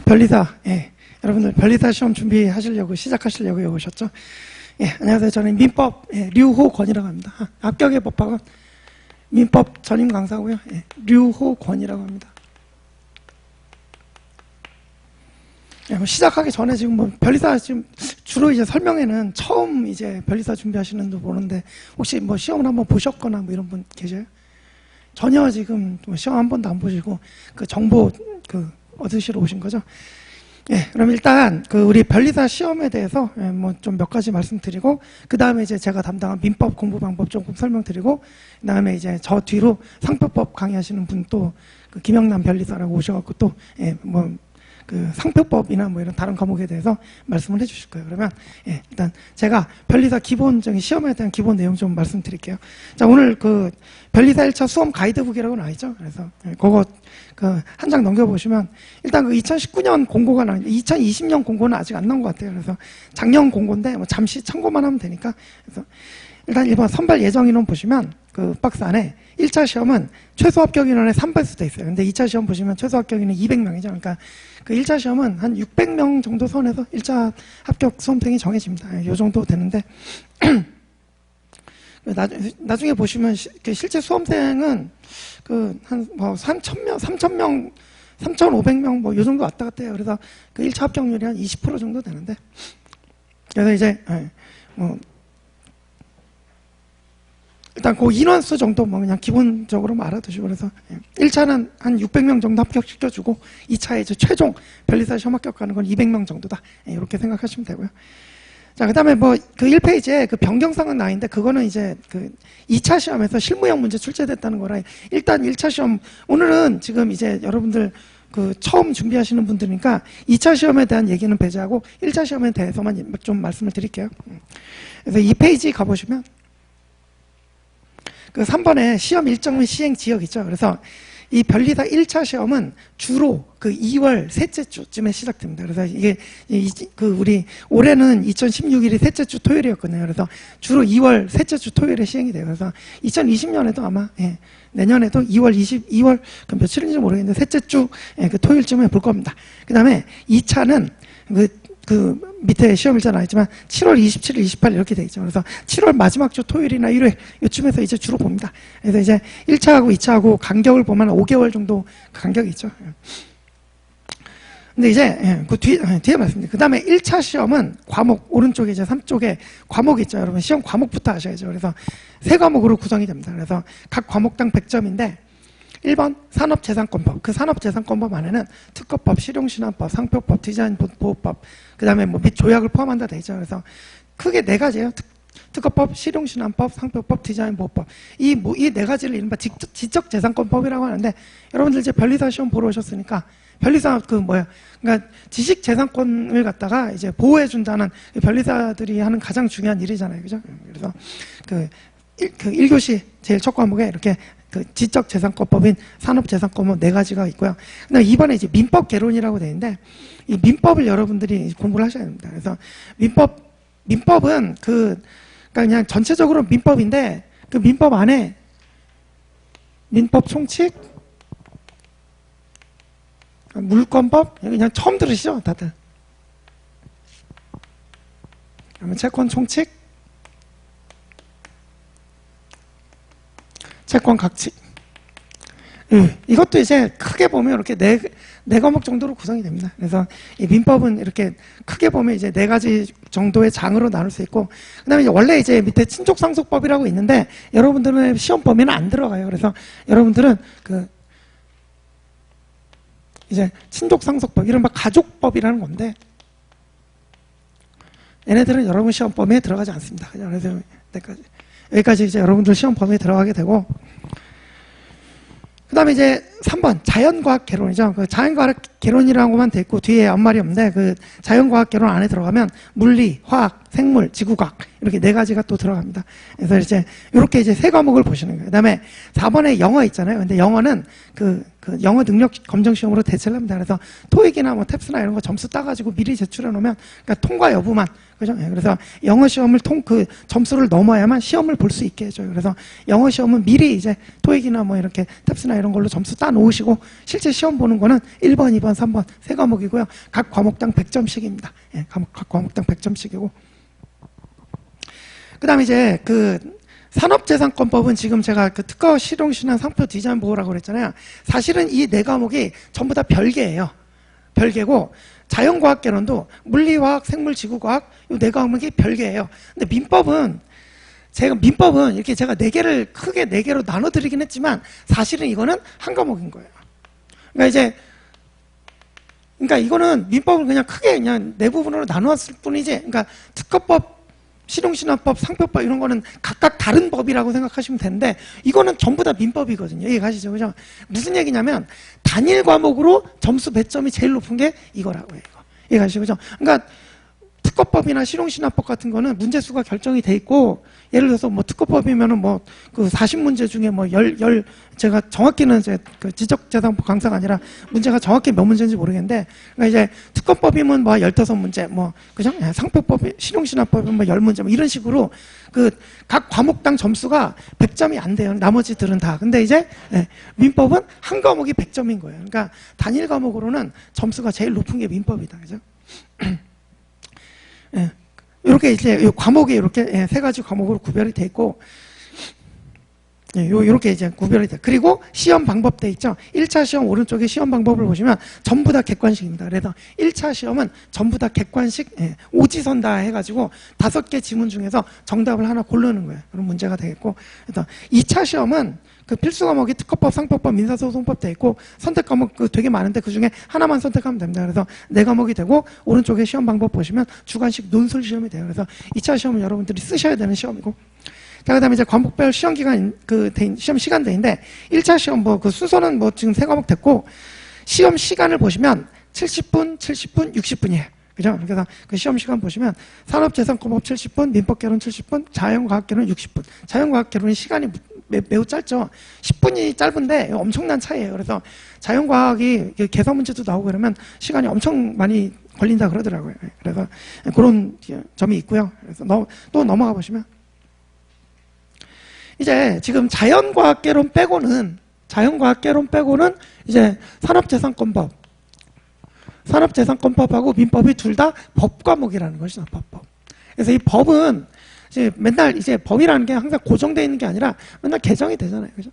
변리사, 예. 여러분들 변리사 시험 준비하시려고 시작하시려고 오셨죠? 예, 안녕하세요. 저는 민법 류호권이라고 합니다. 합격의 법학은 민법 전임 강사고요. 예, 류호권이라고 합니다. 예, 뭐 시작하기 전에 지금 뭐 변리사 지금 주로 이제 설명회는 처음 이제 변리사 준비하시는 분 보는데 혹시 뭐 시험을 한번 보셨거나 뭐 이런 분 계세요? 전혀 지금 뭐 시험 한 번도 안 보시고 그 정보 얻으시러 오신 거죠? 예, 그럼 일단 우리 변리사 시험에 대해서 뭐 좀 몇 가지 말씀드리고 그 다음에 이제 제가 담당한 민법 공부 방법 조금 설명드리고 그 다음에 이제 저 뒤로 상표법 강의하시는 분 또 김영남 변리사라고 오셔갖고 또 뭐 상표법이나 뭐 이런 다른 과목에 대해서 말씀을 해주실 거예요. 그러면 일단 제가 변리사 기본적인 시험에 대한 기본 내용 좀 말씀드릴게요. 자, 오늘 변리사 1차 수험 가이드북이라고 나와 있죠. 그래서 그거 한 장 넘겨보시면 일단 2019년 공고가 나왔는데 2020년 공고는 아직 안 나온 것 같아요. 그래서 작년 공고인데 뭐 잠시 참고만 하면 되니까. 그래서 일단 1번 선발 예정 인원 보시면 박스 안에 1차 시험은 최소 합격 인원의 3배수 돼 있어요. 근데 2차 시험 보시면 최소 합격 인원 200명이죠. 그러니까 1차 시험은 한 600명 정도 선에서 1차 합격 수험생이 정해집니다. 이 정도 되는데 나중에 보시면 실제 수험생은 한 뭐 3,000명, 3,000명, 3,500명 뭐 이 정도 왔다 갔다 해요. 그래서 1차 합격률이 한 20% 정도 되는데 그래서 이제 뭐 일단 인원수 정도 뭐 그냥 기본적으로 알아두시고 그래서 1차는 한 600명 정도 합격시켜주고 2차에 이제 최종 변리사 시험 합격하는 건 200명 정도다. 이렇게 생각하시면 되고요. 자, 그 다음에 뭐 1페이지에 변경사항은 나와 있는데 그거는 이제 2차 시험에서 실무형 문제 출제됐다는 거라 일단 1차 시험 오늘은 지금 이제 여러분들 처음 준비하시는 분들이니까 2차 시험에 대한 얘기는 배제하고 1차 시험에 대해서만 좀 말씀을 드릴게요. 그래서 2페이지 가보시면 3번에 시험 일정 및 시행 지역 있죠. 그래서 이 변리사 1차 시험은 주로 2월 셋째 주쯤에 시작됩니다. 그래서 이게 우리 올해는 2016일이 셋째 주 토요일이었거든요. 그래서 주로 2월 셋째 주 토요일에 시행이 돼요. 그래서 2020년에도 아마 내년에도 2월 며칠인지 모르겠는데 셋째 주 토요일쯤에 볼 겁니다. 그 다음에 2차는 밑에 시험일자 나와있지만 7월 27일, 28일 이렇게 돼 있죠. 그래서 7월 마지막 주 토요일이나 일요일 이쯤에서 이제 주로 봅니다. 그래서 이제 1차하고 2차하고 간격을 보면 5개월 정도 간격이 있죠. 근데 이제 뒤에 말씀드릴게요. 그 다음에 1차 시험은 과목 오른쪽에 이제 3쪽에 과목이 있죠. 여러분 시험 과목부터 아셔야죠. 그래서 3과목으로 구성이 됩니다. 그래서 각 과목당 100점인데 1번 산업재산권법. 산업재산권법 안에는 특허법, 실용신안법, 상표법, 디자인보호법, 그 다음에 뭐 및 조약을 포함한다 돼 있죠. 그래서 크게 4가지예요. 특허법, 실용신안법, 상표법, 디자인보호법. 이 4가지를 이른바 지적재산권법이라고 하는데 여러분들 이제 변리사 시험 보러 오셨으니까 변리사 그러니까 지식재산권을 갖다가 이제 보호해준다는 변리사들이 하는 가장 중요한 일이잖아요. 그죠? 그래서 1교시 제일 첫 과목에 이렇게 지적재산권법인 산업재산권법 4가지가 있고요. 그다음에 이번에 이제 민법 개론이라고 되어 있는데 이 민법을 여러분들이 공부를 하셔야 됩니다. 그래서 민법은 그러니까 그냥 전체적으로 민법인데 민법 안에 민법 총칙, 물권법 그냥 처음 들으시죠, 다들? 그러면 채권 총칙, 채권 각칙. 이것도 이제 크게 보면 이렇게 네 과목 정도로 구성이 됩니다. 그래서 이 민법은 이렇게 크게 보면 이제 4가지 정도의 장으로 나눌 수 있고, 그 다음에 원래 이제 밑에 친족상속법이라고 있는데 여러분들은 시험 범위는 안 들어가요. 그래서 여러분들은 이제 친족상속법, 이른바 가족법이라는 건데 얘네들은 여러분 시험 범위에 들어가지 않습니다. 그래서 여기까지 이제 여러분들 시험 범위에 들어가게 되고, 그 다음에 이제 3번 자연과학 개론이죠. 자연과학 개론이라고만 돼 있고 뒤에 아무 말이 없는데 자연과학 개론 안에 들어가면 물리, 화학, 생물, 지구과학 이렇게 4가지가 또 들어갑니다. 그래서 이제 이렇게 이제 3과목을 보시는 거예요. 그 다음에 4번에 영어 있잖아요. 근데 영어는 영어 능력 검정 시험으로 대체를 합니다. 그래서 토익이나 뭐 탭스나 이런 거 점수 따가지고 미리 제출해 놓으면 그러니까 통과 여부만, 그죠? 그래서 영어 시험을 점수를 넘어야만 시험을 볼 수 있게 해줘요. 그래서 영어 시험은 미리 이제 토익이나 뭐 이렇게 탭스나 이런 걸로 점수 따 놓으시고 실제 시험 보는 거는 1번, 2번, 3번 세 과목이고요. 각 과목당 100점씩입니다. 예, 각 과목당 100점씩이고. 그 다음에 이제 그 산업재산권법은 지금 제가 그 특허 실용신안 상표 디자인 보호라고 그랬잖아요. 사실은 이 네 과목이 전부 다 별개예요. 별개고, 자연과학개론도 물리화학, 생물, 지구과학 이 네 과목이 별개예요. 근데 민법은 이렇게 제가 크게 네 개로 나눠드리긴 했지만 사실은 이거는 한 과목인 거예요. 그러니까 이거는 민법을 그냥 크게 그냥 네 부분으로 나누었을 뿐이지, 그러니까 특허법, 실용신안법, 상표법 이런 거는 각각 다른 법이라고 생각하시면 되는데 이거는 전부 다 민법이거든요. 이해가시죠? 그죠? 무슨 얘기냐면 단일 과목으로 점수 배점이 제일 높은 게 이거라고요. 이해가시죠? 그죠? 그러니까 특허법이나 실용신안법 같은 거는 문제수가 결정이 돼 있고, 예를 들어서 뭐 특허법이면은 뭐 그 40문제 중에 뭐 제가 정확히는 이제 그 지적재산법 강사가 아니라 문제가 정확히 몇 문제인지 모르겠는데, 그러니까 이제 특허법이면 뭐 15문제, 뭐, 그죠? 상표법이, 실용신안법이면 뭐 10문제, 뭐 이런 식으로 그 각 과목당 점수가 100점이 안 돼요. 나머지들은 다. 근데 이제 민법은 한 과목이 100점인 거예요. 그러니까 단일 과목으로는 점수가 제일 높은 게 민법이다. 그죠? 예, 이렇게 이제 과목이 이렇게 세 가지 과목으로 구별이 돼 있고, 이렇게 이제 구별이 돼. 그리고 시험 방법 돼 있죠. 1차 시험 오른쪽에 시험 방법을 보시면 전부 다 객관식입니다. 그래서 1차 시험은 전부 다 객관식, 오지선 다 해가지고 5개 지문 중에서 정답을 하나 고르는 거예요. 그런 문제가 되겠고, 그래서 2차 시험은 그 필수 과목이 특허법, 상표법, 민사소송법 돼 있고 선택 과목 되게 많은데 그 중에 하나만 선택하면 됩니다. 그래서 네 과목이 되고, 오른쪽에 시험 방법 보시면 주관식 논술 시험이 돼요. 그래서 2차 시험은 여러분들이 쓰셔야 되는 시험이고, 자, 그 다음에 이제 과목별 시험 기간, 시험 시간대인데, 1차 시험 그 순서는 지금 세 과목 됐고, 시험 시간을 보시면 70분, 70분, 60분이에요. 그죠? 그래서 그 시험 시간 보시면 산업재산권법 70분, 민법개론 70분, 자연과학개론 60분. 자연과학개론이 시간이 매우 짧죠. 10분이 짧은데 엄청난 차이예요. 그래서 자연과학이 계산 문제도 나오고 그러면 시간이 엄청 많이 걸린다 그러더라고요. 그래서 그런 점이 있고요. 그래서 또 넘어가 보시면, 이제 지금 자연과학개론 빼고는 이제 산업재산권법하고 민법이 둘 다 법과목이라는 것이죠. 법법. 그래서 이 법은 이제 맨날 이제 법이라는 게 항상 고정되어 있는 게 아니라 맨날 개정이 되잖아요. 그죠?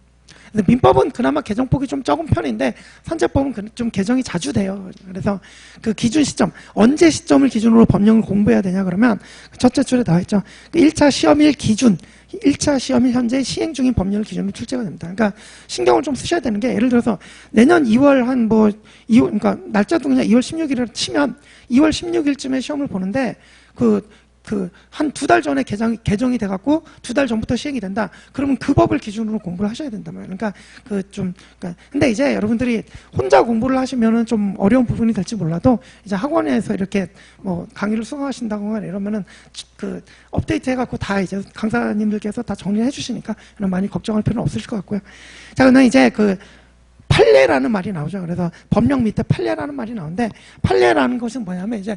근데 민법은 그나마 개정폭이 좀 적은 편인데 산재법은 좀 개정이 자주 돼요. 그래서 그 기준 시점, 언제 시점을 기준으로 법령을 공부해야 되냐 그러면 첫째 줄에 나와 있죠. 1차 시험일 기준, 1차 시험일 현재 시행 중인 법령을 기준으로 출제가 됩니다. 그러니까 신경을 좀 쓰셔야 되는 게, 예를 들어서 내년 2월 그러니까 날짜도 그냥 2월 16일을 치면 2월 16일쯤에 시험을 보는데 한 2달 전에 개정이 돼갖고 2달 전부터 시행이 된다. 그러면 그 법을 기준으로 공부를 하셔야 된단 말이에요. 근데 이제 여러분들이 혼자 공부를 하시면은 좀 어려운 부분이 될지 몰라도, 이제 학원에서 이렇게 뭐 강의를 수강하신다거나 이러면은 업데이트 해갖고 다 이제 강사님들께서 다 정리해 주시니까 많이 걱정할 필요는 없으실 것 같고요. 자, 그러면 이제 판례라는 말이 나오죠. 그래서 법령 밑에 판례라는 말이 나오는데, 판례라는 것은 뭐냐면 이제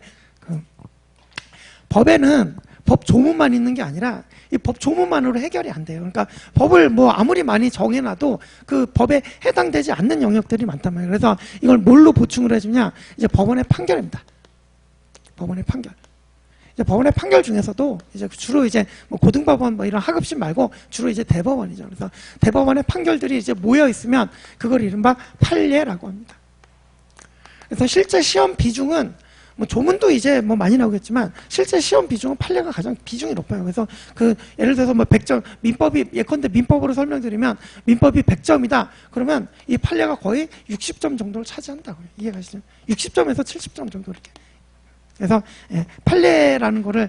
법에는 법 조문만 있는 게 아니라 이 법 조문만으로 해결이 안 돼요. 그러니까 법을 아무리 많이 정해놔도 그 법에 해당되지 않는 영역들이 많단 말이에요. 그래서 이걸 뭘로 보충을 해주냐? 이제 법원의 판결입니다. 법원의 판결. 이제 법원의 판결 중에서도 이제 주로 이제 고등법원 이런 하급심 말고 주로 이제 대법원이죠. 그래서 대법원의 판결들이 이제 모여 있으면 그걸 이른바 판례라고 합니다. 그래서 실제 시험 비중은 조문도 이제 많이 나오겠지만 실제 시험 비중은 판례가 가장 비중이 높아요. 그래서 예를 들어서 100점, 예컨대 민법으로 설명드리면 민법이 100점이다. 그러면 이 판례가 거의 60점 정도를 차지한다고요. 이해가시죠? 60점에서 70점 정도 이렇게. 그래서 판례라는 거를,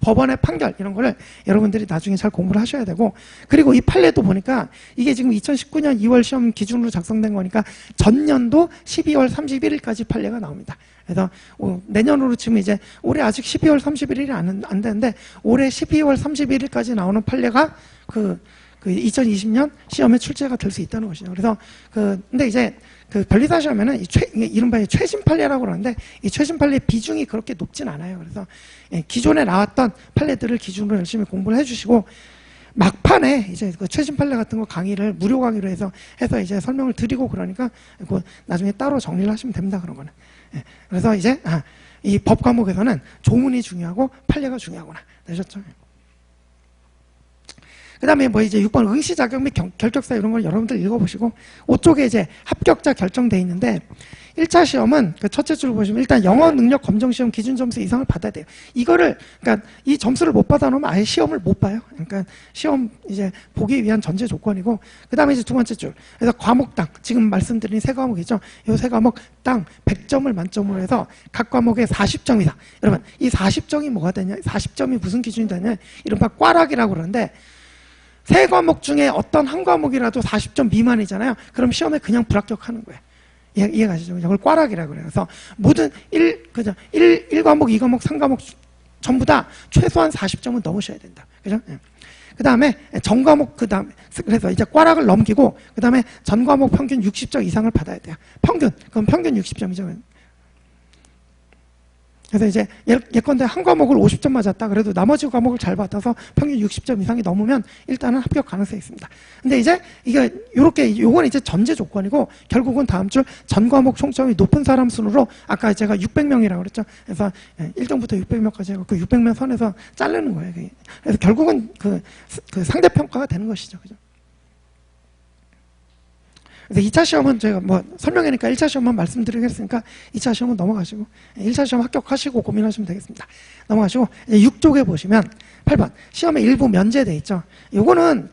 법원의 판결 이런 거를 여러분들이 나중에 잘 공부를 하셔야 되고, 그리고 이 판례도 보니까 이게 지금 2019년 2월 시험 기준으로 작성된 거니까 전년도 12월 31일까지 판례가 나옵니다. 그래서 내년으로 치면 이제 올해 아직 12월 31일이 안 되는데 올해 12월 31일까지 나오는 판례가 2020년 시험에 출제가 될 수 있다는 것이죠. 그래서 근데 이제 변리사 시험에는 이른바 최신 판례라고 그러는데, 이 최신 판례 비중이 그렇게 높진 않아요. 그래서 기존에 나왔던 판례들을 기준으로 열심히 공부를 해주시고, 막판에 이제 그 최신 판례 같은 거 강의를 무료 강의로 해서 이제 설명을 드리고 그러니까 그 나중에 따로 정리를 하시면 됩니다. 그런 거는. 예. 그래서 이제 이 법 과목에서는 조문이 중요하고 판례가 중요하구나. 되셨죠? 그 다음에 뭐 이제 6번 응시 자격 및 결격사 이런 걸 여러분들 읽어보시고 5쪽에 이제 합격자 결정돼 있는데 1차 시험은 그 첫째 줄 보시면 일단 영어 능력 검정 시험 기준 점수 이상을 받아야 돼요. 이거를 그러니까 이 점수를 못 받아놓으면 아예 시험을 못 봐요. 그러니까 시험 이제 보기 위한 전제 조건이고 그 다음에 이제 두 번째 줄 그래서 과목당 지금 말씀드린 세 과목이죠. 이 세 과목 당 100점을 만점으로 해서 각 과목에 40점이다. 여러분 이 40점이 뭐가 되냐? 40점이 무슨 기준이 되냐? 이른바 꽈락이라고 그러는데 세 과목 중에 어떤 한 과목이라도 40점 미만이잖아요. 그럼 시험에 그냥 불합격하는 거예요. 이해가시죠? 이걸 꽈락이라고 그래요. 그래서 모든 1과목, 2과목, 3과목 전부 다 최소한 40점은 넘으셔야 된다. 그죠? 그 다음에 전 과목, 그래서 이제 꽈락을 넘기고, 그 다음에 전 과목 평균 60점 이상을 받아야 돼요. 그럼 평균 60점이죠. 그래서 이제 예컨대 한 과목을 50점 맞았다. 그래도 나머지 과목을 잘 받아서 평균 60점 이상이 넘으면 일단은 합격 가능성이 있습니다. 근데 이제 요건 이제 전제 조건이고 결국은 다음 줄 전 과목 총점이 높은 사람 순으로 아까 제가 600명이라고 그랬죠. 그래서 1등부터 600명까지 해서 그 600명 선에서 자르는 거예요. 그래서 결국은 그 상대평가가 되는 것이죠. 그죠? 그래서 2차 시험은 제가 뭐 설명이니까 1차 시험만 말씀드리겠으니까 2차 시험은 넘어가시고 1차 시험 합격하시고 고민하시면 되겠습니다. 넘어가시고 6쪽에 보시면 8번 시험에 일부 면제돼 있죠. 요거는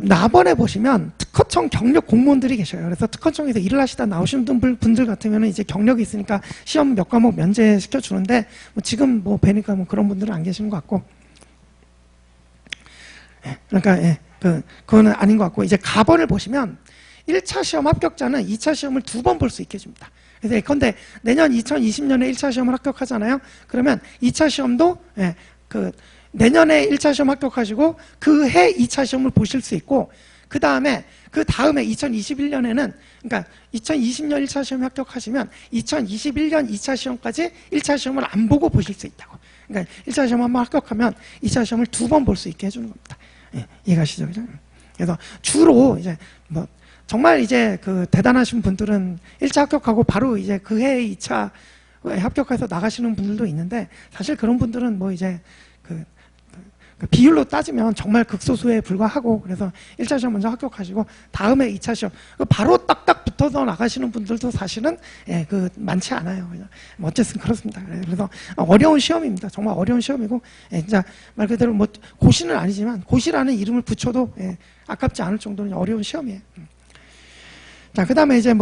나번에 보시면 특허청 경력 공무원들이 계셔요. 그래서 특허청에서 일을 하시다 나오시는 분들 같으면 이제 경력이 있으니까 시험 몇 과목 면제시켜 주는데 뭐 지금 뭐 뵈니까 뭐 그런 분들은 안 계시는 것 같고 그러니까 그거는 아닌 것 같고, 이제 가번을 보시면 1차 시험 합격자는 2차 시험을 2번 볼 수 있게 해줍니다. 그래서 예컨대 내년 2020년에 1차 시험을 합격하잖아요. 그러면 2차 시험도 내년에 1차 시험 합격하시고 그 해 2차 시험을 보실 수 있고, 그 다음에 2021년에는 그러니까 2020년 1차 시험 합격하시면 2021년 2차 시험까지 1차 시험을 안 보고 보실 수 있다고. 그러니까 1차 시험 한번 합격하면 2차 시험을 2번 볼 수 있게 해주는 겁니다. 이해가시죠? 그죠? 그래서 주로 이제 뭐 정말 이제 대단하신 분들은 1차 합격하고 바로 이제 그 해에 2차 합격해서 나가시는 분들도 있는데 사실 그런 분들은 뭐 이제 비율로 따지면 정말 극소수에 불과하고 그래서 1차 시험 먼저 합격하시고 다음에 2차 시험 바로 딱딱 붙어서 나가시는 분들도 사실은 많지 않아요. 어쨌든 그렇습니다. 그래서 어려운 시험입니다. 정말 어려운 시험이고 진짜 말 그대로 뭐 고시는 아니지만 고시라는 이름을 붙여도 아깝지 않을 정도는 어려운 시험이에요. 자, 그 다음에 이제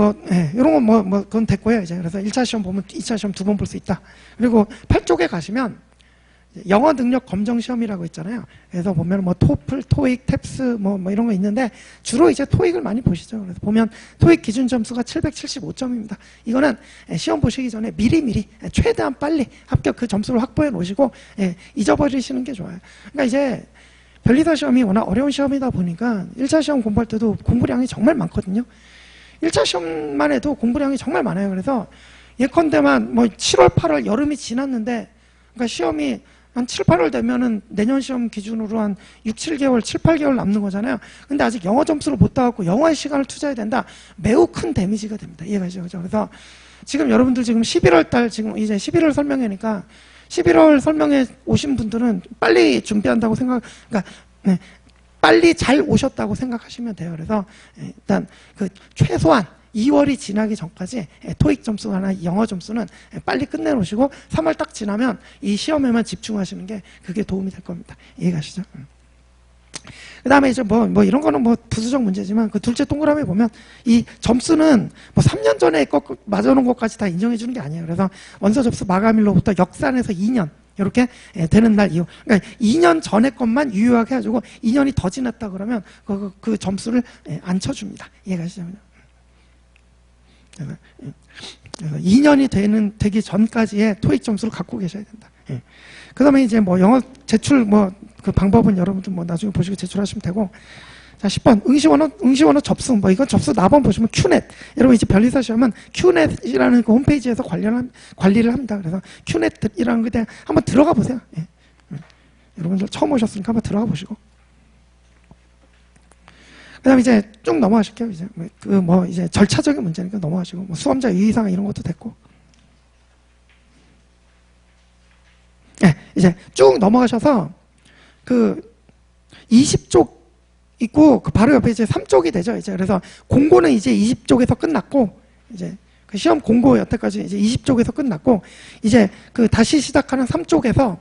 이런 건 그건 됐고요. 이제 그래서 1차 시험 보면 2차 시험 2번 볼 수 있다. 그리고 8쪽에 가시면 영어 능력 검정 시험이라고 있잖아요. 그래서 보면 뭐 토플, 토익, 탭스 뭐 이런 거 있는데 주로 이제 토익을 많이 보시죠. 그래서 보면 토익 기준 점수가 775점입니다. 이거는 시험 보시기 전에 미리미리 최대한 빨리 합격 그 점수를 확보해 놓으시고 잊어버리시는 게 좋아요. 그러니까 이제 변리사 시험이 워낙 어려운 시험이다 보니까 1차 시험 공부할 때도 공부량이 정말 많거든요. 1차 시험만 해도 공부량이 정말 많아요. 그래서 예컨대만 뭐 7월, 8월 여름이 지났는데 그러니까 시험이 한 7, 8월 되면은 내년 시험 기준으로 한 6, 7개월, 7, 8개월 남는 거잖아요. 근데 아직 영어 점수를 못 따갖고 영어에 시간을 투자해야 된다. 매우 큰 데미지가 됩니다. 이해가시죠? 그죠? 그래서 지금 여러분들 지금 11월 달 지금 이제 11월 설명회니까 11월 설명회 오신 분들은 빨리 준비한다고 그러니까 빨리 잘 오셨다고 생각하시면 돼요. 그래서 일단 최소한 2월이 지나기 전까지 토익 점수나 영어 점수는 빨리 끝내놓으시고 3월 딱 지나면 이 시험에만 집중하시는 게 그게 도움이 될 겁니다. 이해가시죠? 그 다음에 이제 뭐 이런 거는 뭐 부수적 문제지만 그 둘째 동그라미 보면 이 점수는 뭐 3년 전에 맞아놓은 것까지 다 인정해 주는 게 아니에요. 그래서 원서 접수 마감일로부터 역산해서 2년 이렇게 되는 날 이후, 그러니까 2년 전에 것만 유효하게 해가지고 2년이 더 지났다 그러면 그 점수를 안 쳐줍니다. 이해가시죠? 그래서 2년이 되기 전까지의 토익 점수를 갖고 계셔야 된다. 그 다음에 이제 뭐 영어 제출 그 방법은 여러분들 뭐 나중에 보시고 제출하시면 되고. 자, 10번 응시원어 접수 이건 접수 나번 보시면 큐넷. 여러분 이제 변리사 시험은 큐넷이라는 그 홈페이지에서 관리를 합니다. 그래서 큐넷이라는 게 한번 들어가 보세요. 여러분들 처음 오셨으니까 한번 들어가 보시고. 그 다음에 이제 쭉 넘어가실게요. 이제 이제 절차적인 문제니까 넘어가시고, 뭐 수험자 유의사항 이런 것도 됐고. 네, 이제 쭉 넘어가셔서, 20쪽 있고, 바로 옆에 이제 3쪽이 되죠. 이제 그래서 공고는 이제 20쪽에서 끝났고, 이제 그 시험 공고 여태까지 이제 20쪽에서 끝났고, 이제 다시 시작하는 3쪽에서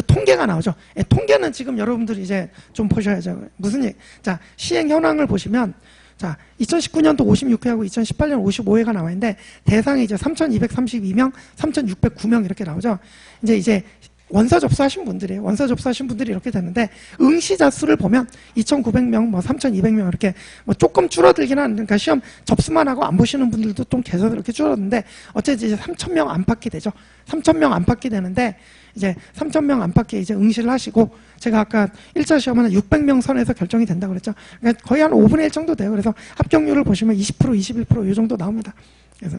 통계가 나오죠. 예, 통계는 지금 여러분들이 이제 좀 보셔야죠. 무슨 얘기? 자, 시행 현황을 보시면, 자, 2019년도 56회하고 2018년 55회가 나와 있는데, 대상이 이제 3,232명, 3,609명 이렇게 나오죠. 이제 원서 접수하신 분들이에요. 원서 접수하신 분들이 이렇게 됐는데, 응시자 수를 보면 2,900명, 뭐 3,200명 이렇게 뭐 조금 줄어들긴 하는데, 그러니까 시험 접수만 하고 안 보시는 분들도 좀 계속 이렇게 줄었는데, 어쨌든 이제 3,000명 안팎이 되죠. 3,000명 안팎이 되는데, 이제 3,000명 안팎에 이제 응시를 하시고, 제가 아까 1차 시험은 600명 선에서 결정이 된다고 그랬죠. 그러니까 거의 한 5분의 1 정도 돼요. 그래서 합격률을 보시면 20%, 21% 이 정도 나옵니다. 그래서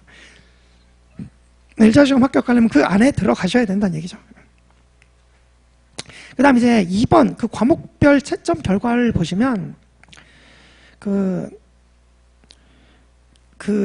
1차 시험 합격하려면 그 안에 들어가셔야 된다는 얘기죠. 그 다음 이제 2번 과목별 채점 결과를 보시면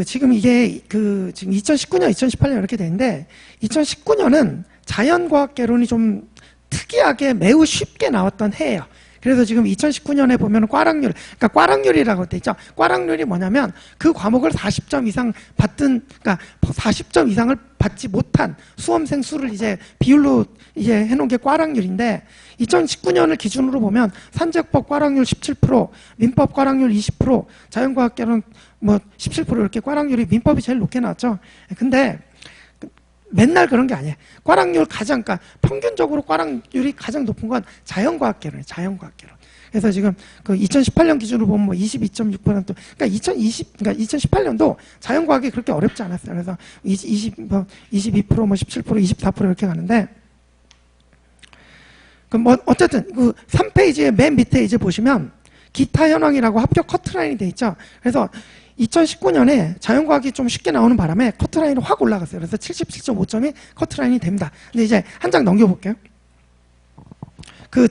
지금 이게 지금 2019년, 2018년 이렇게 되는데 2019년은 자연과학개론이 좀 특이하게 매우 쉽게 나왔던 해예요. 그래서 지금 2019년에 보면 꽈락률, 그러니까 꽈락률이라고 돼 있죠. 꽈락률이 뭐냐면 그 과목을 40점 이상 그러니까 40점 이상을 받지 못한 수험생 수를 이제 비율로 이제 해놓은 게 꽈락률인데 2019년을 기준으로 보면 산재법 꽈락률 17%, 민법 꽈락률 20%, 자연과학개론 뭐 17% 이렇게 꽈락률이 민법이 제일 높게 나왔죠. 근데 맨날 그런 게 아니에요. 꽈락률 그러니까 평균적으로 꽈락률이 가장 높은 건 자연과학개론이에요. 자연과학개론. 그래서 지금 2018년 기준으로 보면 뭐 22.6%, 그러니까 2018년도 자연과학이 그렇게 어렵지 않았어요. 그래서 22%, 뭐 17%, 24% 이렇게 가는데, 어쨌든 3페이지의 맨 밑에 이제 보시면 기타 현황이라고 합격 커트라인이 돼 있죠. 그래서 2019년에 자연과학이 좀 쉽게 나오는 바람에 커트라인이 확 올라갔어요. 그래서 77.5점이 커트라인이 됩니다. 근데 이제 한 장 넘겨볼게요.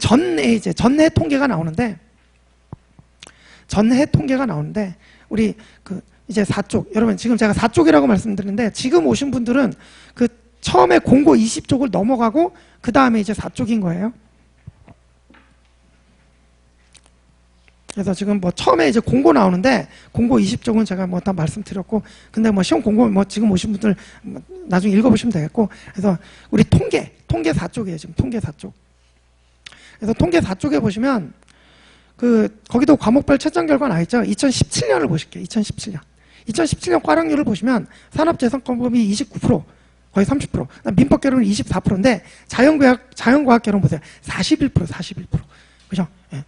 전해 통계가 나오는데, 우리 이제 4쪽, 여러분 지금 제가 4쪽이라고 말씀드렸는데, 지금 오신 분들은 처음에 공고 20쪽을 넘어가고, 그 다음에 이제 4쪽인 거예요. 그래서 지금 뭐 처음에 이제 공고 나오는데 공고 20쪽은 제가 뭐 다 말씀드렸고, 근데 뭐 시험 공고 뭐 지금 오신 분들 나중에 읽어보시면 되겠고, 그래서 우리 통계 4쪽이에요. 지금 통계 4쪽. 그래서 통계 4쪽에 보시면 거기도 과목별 채점 결과 나있죠. 2017년을 보실게요. 2017년 꽈락률을 보시면 산업재산권법이 29%, 거의 30%, 민법개론은 24%인데 자연과학개론 보세요. 41%. 그죠? 예.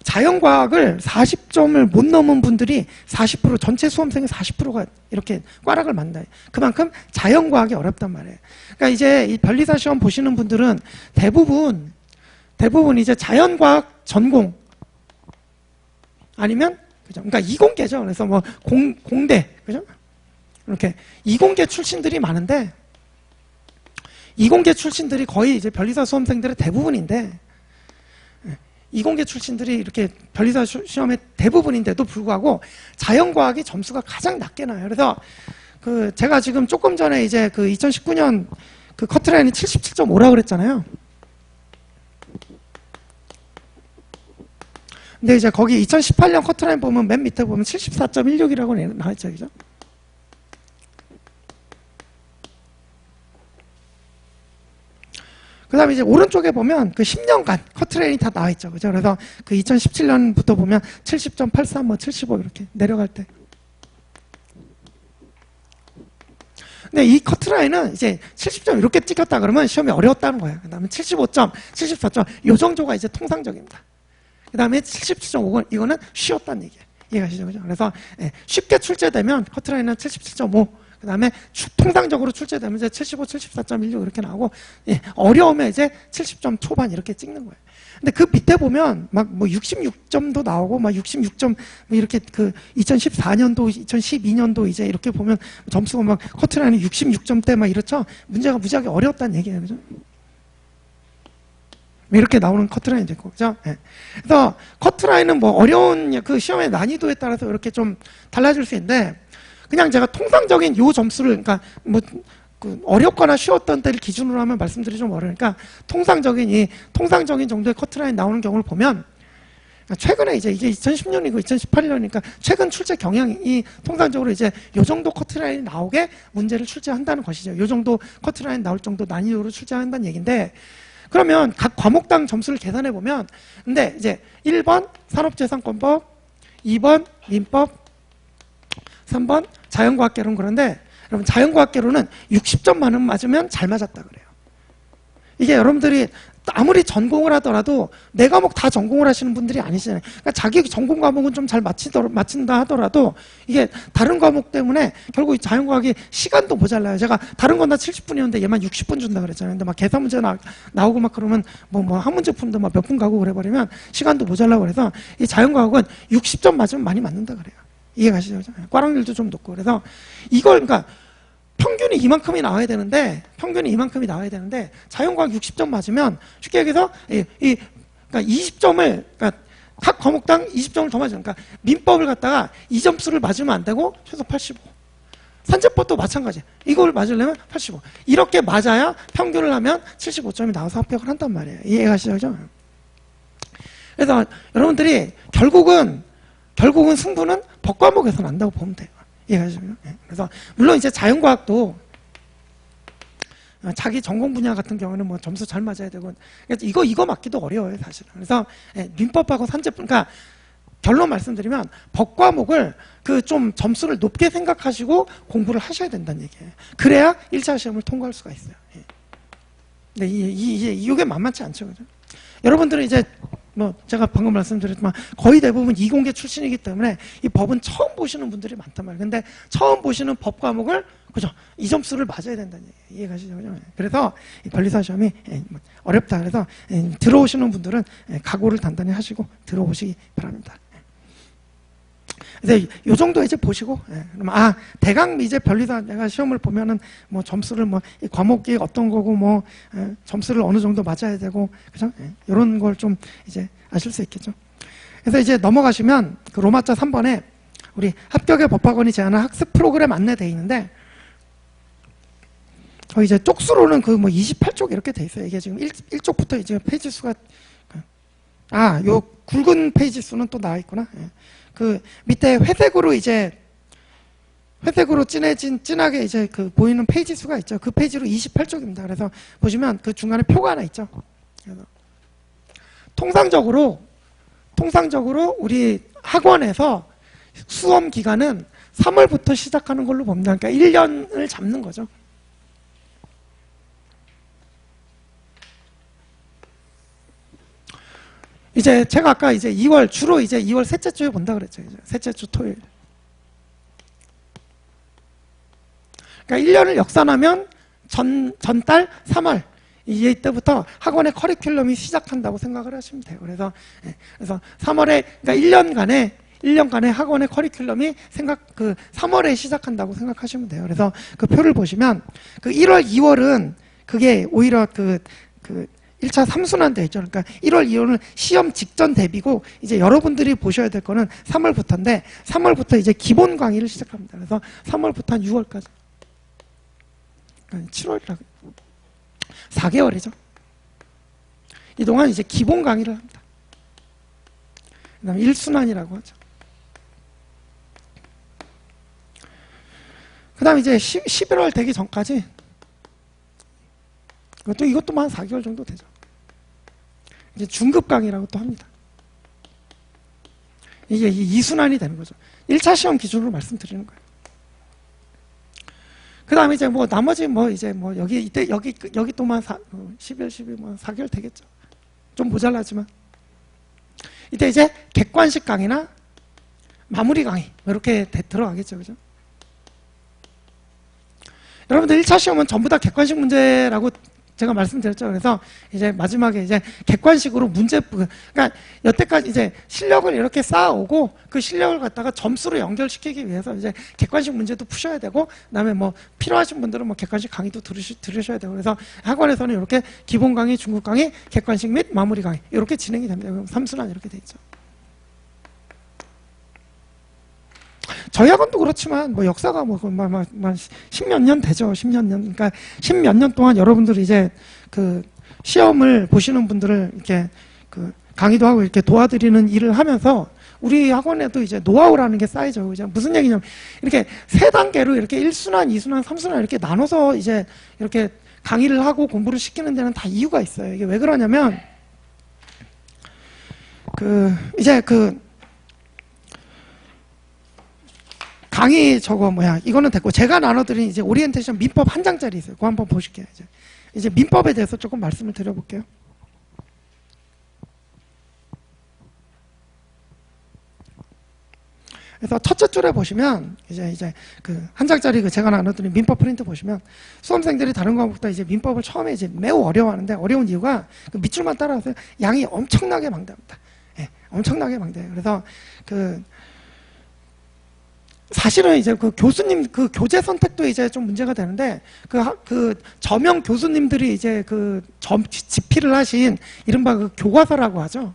자연과학을 40점을 못 넘은 분들이 40%, 전체 수험생의 40%가 이렇게 꽈락을 만나요. 그만큼 자연과학이 어렵단 말이에요. 그러니까 이제 이 변리사 시험 보시는 분들은 대부분 이제 자연과학 전공 아니면, 그죠? 그러니까 이공계죠. 그래서 뭐 공대, 그죠? 이렇게 이공계 출신들이 많은데, 이공계 출신들이 거의 이제 변리사 수험생들의 대부분인데, 이공계 출신들이 이렇게 변리사 시험의 대부분인데도 불구하고 자연과학이 점수가 가장 낮게 나요. 그래서 제가 지금 조금 전에 이제 2019년 커트라인이 77.5라고 그랬잖아요. 근데 이제 거기 2018년 커트라인 보면 맨 밑에 보면 74.16이라고 나와있죠. 그죠? 그 다음에 이제 오른쪽에 보면 10년간 커트라인이 다 나와있죠. 그죠? 그래서 2017년부터 보면 70.83, 뭐 75 이렇게 내려갈 때. 근데 이 커트라인은 이제 70점 이렇게 찍혔다 그러면 시험이 어려웠다는 거예요. 그 다음에 75점, 74점, 요 정도가 이제 통상적입니다. 그 다음에 77.5건 이거는 쉬웠다는 얘기예요. 이해가시죠? 그죠? 그래서 쉽게 출제되면 커트라인은 77.5, 그 다음에 통상적으로 출제되면 이제 75, 74.16 이렇게 나오고, 어려우면 이제 70점 초반 이렇게 찍는 거예요. 근데 그 밑에 보면 막 뭐 66점도 나오고 막 66점 뭐 이렇게 2014년도, 2012년도 이제 이렇게 보면 점수가 막 커트라인이 66점대 막 이렇죠. 문제가 무지하게 어려웠다는 얘기예요. 그죠? 이렇게 나오는 커트라인이 있고, 그죠? 예. 그래서 커트라인은 뭐 어려운 그 시험의 난이도에 따라서 이렇게 좀 달라질 수 있는데, 그냥 제가 통상적인 요 점수를, 그러니까 뭐, 그 어렵거나 쉬웠던 때를 기준으로 하면 말씀드리기 좀 어려우니까, 통상적인 정도의 커트라인 나오는 경우를 보면, 최근에 이제 이게 2010년이고 2018년이니까 최근 출제 경향이 통상적으로 이제 요 정도 커트라인이 나오게 문제를 출제한다는 것이죠. 요 정도 커트라인 나올 정도 난이도로 출제한다는 얘기인데, 그러면 각 과목당 점수를 계산해 보면, 근데 이제 1번 산업재산권법, 2번 민법, 3번 자연과학개론. 그런데 여러분 자연과학개론은 60점 만원 맞으면 잘 맞았다 그래요. 이게 여러분들이 아무리 전공을 하더라도 네 과목 다 전공을 하시는 분들이 아니시잖아요. 그러니까 자기 전공 과목은 좀 잘 맞춘다 하더라도 이게 다른 과목 때문에 결국 자연과학이 시간도 모자라요. 제가 다른 건 다 70분이었는데 얘만 60분 준다 그랬잖아요. 근데 막 계산 문제 나오고 막 그러면 뭐 한 문제 푸는데 막 몇 분 가고 그래버리면 시간도 모자라고 그래서 이 자연과학은 60점 맞으면 많이 맞는다 그래요. 이해가시죠? 꽈락률도 좀 높고. 그래서 이걸 그러니까 평균이 이만큼이 나와야 되는데 자연과학 60점 맞으면 쉽게 얘기해서 그러니까 20점을 그러니까 각 과목당 20점을 더 맞으면, 그러니까 민법을 갖다가 이 점수를 맞으면 안 되고 최소 85. 산재법도 마찬가지. 이걸 맞으려면 85. 이렇게 맞아야 평균을 하면 75점이 나와서 합격을 한단 말이에요. 이해가시죠? 그래서 여러분들이 결국은 승부는 법과목에서 난다고 보면 돼요. 이해가시죠? 그래서 물론 이제 자연과학도 자기 전공 분야 같은 경우는 뭐 점수 잘 맞아야 되고, 이거 맞기도 어려워요 사실은. 그래서 민법하고 산재법, 그러니까 결론 말씀드리면 법과목을 그 좀 점수를 높게 생각하시고 공부를 하셔야 된다는 얘기예요. 그래야 1차 시험을 통과할 수가 있어요. 근데 이게 만만치 않죠, 그죠? 여러분들은 이제 뭐 제가 방금 말씀드렸지만 거의 대부분 이공계 출신이기 때문에 이 법은 처음 보시는 분들이 많단 말이에요. 근데 처음 보시는 법 과목을 그죠? 이 점수를 맞아야 된다는 얘기예요. 이해가시죠? 그죠? 그래서 이 변리사 시험이 어렵다. 그래서 들어오시는 분들은 각오를 단단히 하시고 들어오시기 바랍니다. 그래서 요 정도 이제 보시고, 그럼 대강 이제 변리사 내가 시험을 보면은 뭐 점수를 뭐 이 과목이 어떤 거고 뭐 점수를 어느 정도 맞아야 되고, 그죠? 이런 걸 좀 이제 아실 수 있겠죠. 그래서 이제 넘어가시면 그 로마자 3번에 우리 합격의 법학원이 제안한 학습 프로그램 안내되어 있는데, 이제 쪽수로는 그 뭐 28쪽 이렇게 돼 있어요. 이게 지금 1쪽부터 이제 페이지 수가, 요 굵은 페이지 수는 또 나와 있구나. 그 밑에 회색으로 진하게 이제 그 보이는 페이지 수가 있죠. 그 페이지로 28쪽입니다. 그래서 보시면 그 중간에 표가 하나 있죠. 그래서 통상적으로 우리 학원에서 수험 기간은 3월부터 시작하는 걸로 봅니다. 그러니까 1년을 잡는 거죠. 이제 제가 아까 이제 2월, 주로 이제 2월 셋째 주에 본다 그랬죠. 이제 셋째 주 토요일. 그러니까 1년을 역산하면 전달 3월. 이때부터 학원의 커리큘럼이 시작한다고 생각을 하시면 돼요. 그래서 3월에, 그러니까 1년간의 학원의 커리큘럼이 3월에 시작한다고 생각하시면 돼요. 그래서 그 표를 보시면 그 1월, 2월은 그게 오히려 그 1차 3순환 돼 있죠. 그러니까 1월, 2월은 시험 직전 대비고, 이제 여러분들이 보셔야 될 거는 3월부터인데, 3월부터 이제 기본 강의를 시작합니다. 그래서 3월부터 한 6월까지. 그러니까 7월이라고. 4개월이죠. 이동안 이제 기본 강의를 합니다. 그 다음에 1순환이라고 하죠. 그 다음에 이제 11월 되기 전까지, 이것도 한 4개월 정도 되죠. 이제 중급 강의라고 또 합니다. 이게 2순환이 되는 거죠. 1차 시험 기준으로 말씀드리는 거예요. 그 다음에 이제 뭐 나머지 뭐 이제 뭐 여기 또만 11, 12, 뭐 4개월 되겠죠. 좀 모자라지만. 이때 이제 객관식 강의나 마무리 강의, 이렇게 들어가겠죠. 그죠? 여러분들 1차 시험은 전부 다 객관식 문제라고 제가 말씀드렸죠. 그래서 이제 마지막에 이제 객관식으로 문제, 그러니까 여태까지 이제 실력을 이렇게 쌓아오고 그 실력을 갖다가 점수로 연결시키기 위해서 이제 객관식 문제도 푸셔야 되고, 그다음에 뭐 필요하신 분들은 뭐 객관식 강의도 들으셔야 되고, 그래서 학원에서는 이렇게 기본 강의, 중급 강의, 객관식 및 마무리 강의 이렇게 진행이 됩니다. 3순환 이렇게 돼 있죠. 저희 학원도 그렇지만 뭐 역사가 뭐 10몇 년 되죠. 10몇 년. 그러니까 10몇 년 동안 여러분들이 이제 그 시험을 보시는 분들을 이렇게 그 강의도 하고 이렇게 도와드리는 일을 하면서 우리 학원에도 이제 노하우라는 게 쌓이죠. 이제 무슨 얘기냐면 이렇게 세 단계로 이렇게 1순환, 2순환, 3순환 이렇게 나눠서 이제 이렇게 강의를 하고 공부를 시키는 데는 다 이유가 있어요. 이게 왜 그러냐면 이제 강의 이거는 됐고, 제가 나눠드린 이제 오리엔테이션 민법 한 장짜리 있어요. 그거 한번 보실게요. 이제 민법에 대해서 조금 말씀을 드려볼게요. 그래서 첫째 줄에 보시면 이제 그 한 장짜리 제가 나눠드린 민법 프린트 보시면 수험생들이 다른 과목보다 이제 민법을 처음에 이제 매우 어려워하는데, 어려운 이유가 그 밑줄만 따라가서 양이 엄청나게 망대합니다. 예, 엄청나게 망대해요. 그래서 사실은 이제 그 교수님 그 교재 선택도 이제 좀 문제가 되는데, 그 저명 교수님들이 이제 집필을 하신 이른바 그 교과서라고 하죠.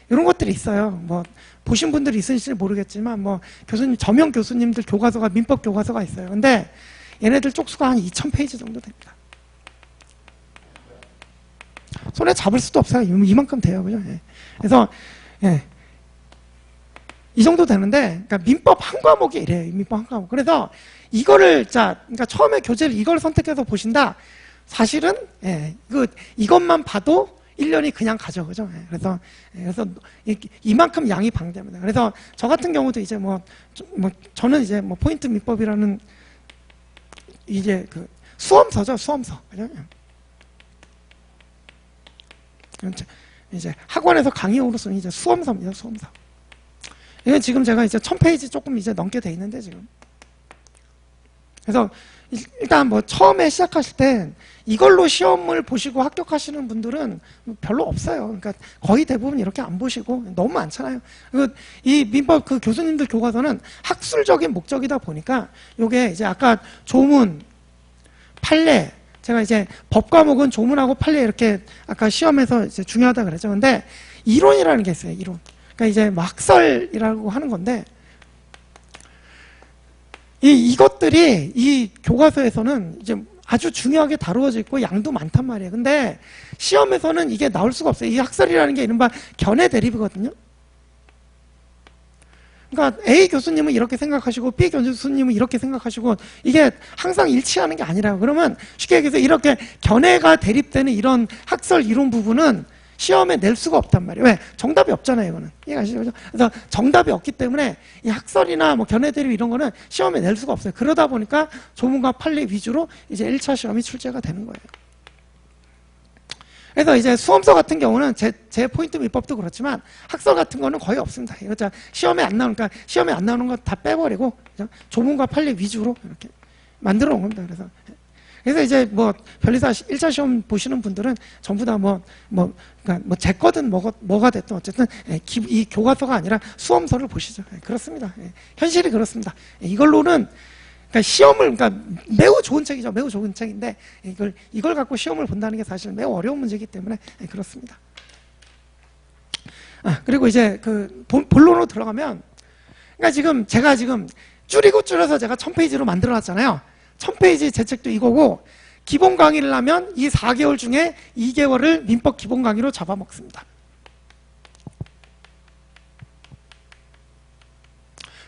이런 것들이 있어요. 뭐 보신 분들이 있으실지 모르겠지만 뭐 저명 교수님들 교과서가 민법 교과서가 있어요. 근데 얘네들 쪽수가 한 2,000페이지 정도 됩니다. 손에 잡을 수도 없어요. 이만큼 돼요. 그죠? 예. 그래서 이 정도 되는데, 그러니까 민법 한 과목이 이래요. 민법 한 과목. 그래서 이거를 그러니까 처음에 교재를 이걸 선택해서 보신다. 사실은 이것만 봐도 1년이 그냥 가죠. 그죠? 그래서 이만큼 양이 방대합니다. 그래서 저 같은 경우도 이제 저는 이제 포인트 민법이라는 이제 수험서죠. 수험서. 그죠? 이제 학원에서 강의용으로서는 이제 수험서입니다. 수험서. 이건 지금 제가 이제 1000페이지 조금 이제 넘게 돼 있는데 지금. 그래서 일단 처음에 시작하실 때 이걸로 시험을 보시고 합격하시는 분들은 별로 없어요. 그러니까 거의 대부분 이렇게 안 보시고 너무 많잖아요. 이 민법 교수님들 교과서는 학술적인 목적이다 보니까 요게 이제 아까 조문, 판례, 제가 이제 법 과목은 조문하고 판례 이렇게 아까 시험에서 이제 중요하다 그랬죠. 근데 이론이라는 게 있어요. 이론. 그러니까 이제 학설이라고 하는 건데, 이것들이 이 교과서에서는 이제 아주 중요하게 다루어져 있고 양도 많단 말이에요. 근데 시험에서는 이게 나올 수가 없어요. 이 학설이라는 게 이른바 견해 대립이거든요. 그러니까 A 교수님은 이렇게 생각하시고 B 교수님은 이렇게 생각하시고 이게 항상 일치하는 게 아니라요. 그러면 쉽게 얘기해서 이렇게 견해가 대립되는 이런 학설 이론 부분은 시험에 낼 수가 없단 말이에요. 왜? 정답이 없잖아요, 이거는. 이해가시죠? 그래서 정답이 없기 때문에 이 학설이나 견해 대립 이런 거는 시험에 낼 수가 없어요. 그러다 보니까 조문과 판례 위주로 이제 1차 시험이 출제가 되는 거예요. 그래서 이제 수험서 같은 경우는 제 포인트 민법도 그렇지만 학설 같은 거는 거의 없습니다. 이거 시험에 안 나오니까 시험에 안 나오는 거 다 빼버리고 그죠? 조문과 판례 위주로 이렇게 만들어 놓은 겁니다. 그래서 이제 변리사 1차 시험 보시는 분들은 전부 다 그러니까 제 거든 뭐가 됐든 어쨌든 이 교과서가 아니라 수험서를 보시죠. 그렇습니다. 현실이 그렇습니다. 이걸로는 그러니까 시험을 매우 좋은 책이죠. 매우 좋은 책인데 이걸 갖고 시험을 본다는 게 사실 매우 어려운 문제이기 때문에 그렇습니다. 그리고 이제 본론으로 들어가면, 그러니까 제가 줄이고 줄여서 제가 1000페이지로 만들어 놨잖아요. 1000페이지 제 책도 이거고, 기본 강의를 하면 이 4개월 중에 2개월을 민법 기본 강의로 잡아먹습니다.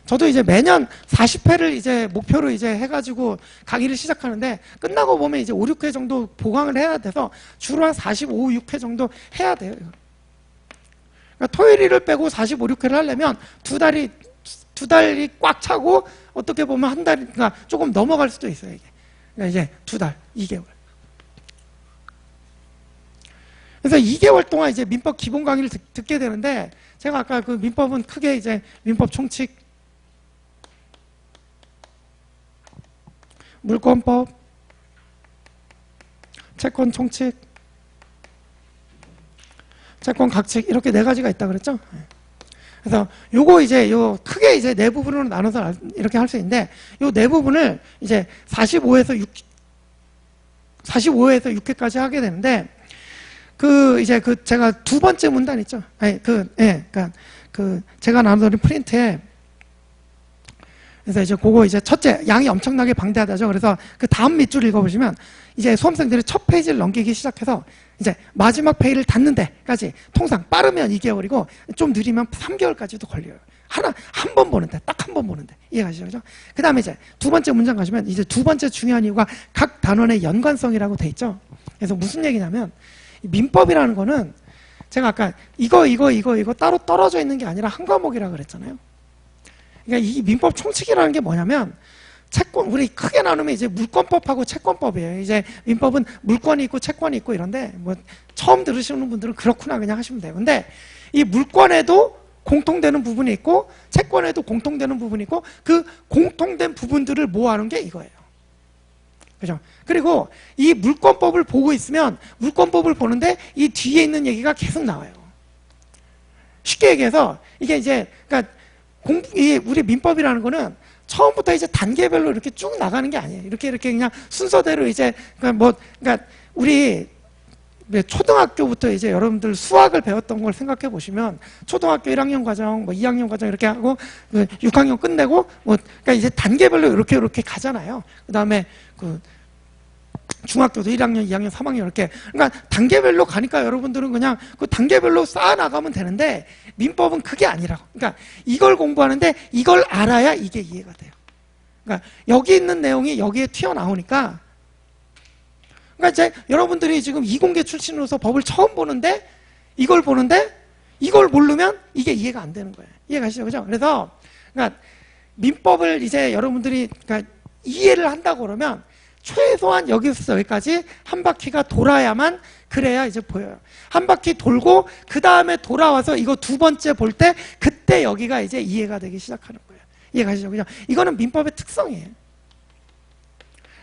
저도 이제 매년 40회를 이제 목표로 이제 해가지고 강의를 시작하는데, 끝나고 보면 이제 5, 6회 정도 보강을 해야 돼서 주로 한 45, 6회 정도 해야 돼요. 그러니까 토요일을 빼고 45, 6회를 하려면 두 달이 꽉 차고, 어떻게 보면 한 달이, 그러니까 조금 넘어갈 수도 있어요, 이게. 그러니까 이제 2달, 2개월. 그래서 2개월 동안 이제 민법 기본 강의를 듣게 되는데, 제가 아까 민법은 크게 이제 민법 총칙, 물권법, 채권 총칙, 채권 각칙 이렇게 네 가지가 있다 그랬죠? 그래서 요거 이제 요 크게 이제 네 부분으로 나눠서 이렇게 할 수 있는데 요 네 부분을 이제 45에서 6회까지 하게 되는데 이제 제가 두 번째 문단 있죠? 아니 그러니까 제가 나눠드린 프린트에 그래서 이제 그거 이제 첫째 양이 엄청나게 방대하다죠. 그래서 그 다음 밑줄 읽어보시면 이제 수험생들이 첫 페이지를 넘기기 시작해서 이제 마지막 페이지를 닫는 데까지 통상 빠르면 2개월이고 좀 느리면 3개월까지도 걸려요. 한 번 보는데, 딱 한 번 보는데. 이해가시죠? 그죠? 그 다음에 이제 두 번째 문장 가시면 이제 두 번째 중요한 이유가 각 단원의 연관성이라고 돼 있죠. 그래서 무슨 얘기냐면 민법이라는 거는 제가 아까 이거 따로 떨어져 있는 게 아니라 한 과목이라고 그랬잖아요. 그러니까 이 민법 총칙이라는 게 뭐냐면 채권, 우리 크게 나누면 이제 물권법하고 채권법이에요. 이제 민법은 물권이 있고 채권이 있고 이런데 뭐 처음 들으시는 분들은 그렇구나 그냥 하시면 돼요. 근데 이 물권에도 공통되는 부분이 있고 채권에도 공통되는 부분이 있고 그 공통된 부분들을 모아놓은 게 이거예요. 그죠? 그리고 이 물권법을 보고 있으면 물권법을 보는데 이 뒤에 있는 얘기가 계속 나와요. 쉽게 얘기해서 이게 이제 그러니까 우리 민법이라는 거는 처음부터 이제 단계별로 이렇게 쭉 나가는 게 아니에요. 이렇게 그냥 순서대로 이제 그러니까 우리 초등학교부터 이제 여러분들 수학을 배웠던 걸 생각해 보시면 초등학교 1학년 과정, 2학년 과정 이렇게 하고 6학년 끝내고 그러니까 이제 단계별로 이렇게 가잖아요. 그다음에 중학교도 1학년, 2학년, 3학년 이렇게 그러니까 단계별로 가니까 여러분들은 그냥 그 단계별로 쌓아 나가면 되는데 민법은 그게 아니라고. 그러니까 이걸 공부하는데 이걸 알아야 이게 이해가 돼요. 그러니까 여기 있는 내용이 여기에 튀어나오니까 그러니까 이제 여러분들이 지금 이공계 출신으로서 법을 처음 보는데 이걸 모르면 이게 이해가 안 되는 거예요. 이해가시죠? 그죠? 그래서 그러니까 민법을 이제 여러분들이 그러니까 이해를 한다고 그러면 최소한 여기서 여기까지 한 바퀴가 돌아야만 그래야 이제 보여요. 한 바퀴 돌고 그 다음에 돌아와서 이거 두 번째 볼 때 그때 여기가 이제 이해가 되기 시작하는 거예요. 이해가시죠? 그죠? 이거는 민법의 특성이에요.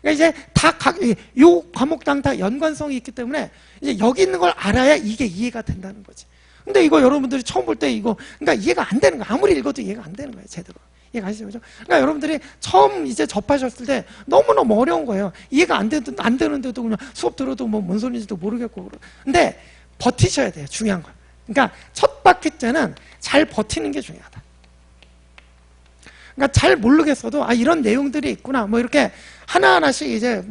그러니까 이제 요 과목당 다 연관성이 있기 때문에 이제 여기 있는 걸 알아야 이게 이해가 된다는 거지. 근데 이거 여러분들이 처음 볼 때 이거 그러니까 이해가 안 되는 거예요. 아무리 읽어도 이해가 안 되는 거예요. 제대로. 이해가시죠? 그죠? 그러니까 여러분들이 처음 이제 접하셨을 때 너무너무 어려운 거예요. 이해가 안 되는데도 그냥 수업 들어도 뭔 소리인지도 모르겠고. 근데 버티셔야 돼요. 중요한 건. 그러니까 첫 바퀴 때는 잘 버티는 게 중요하다. 그러니까 잘 모르겠어도 이런 내용들이 있구나 이렇게 하나하나씩 이제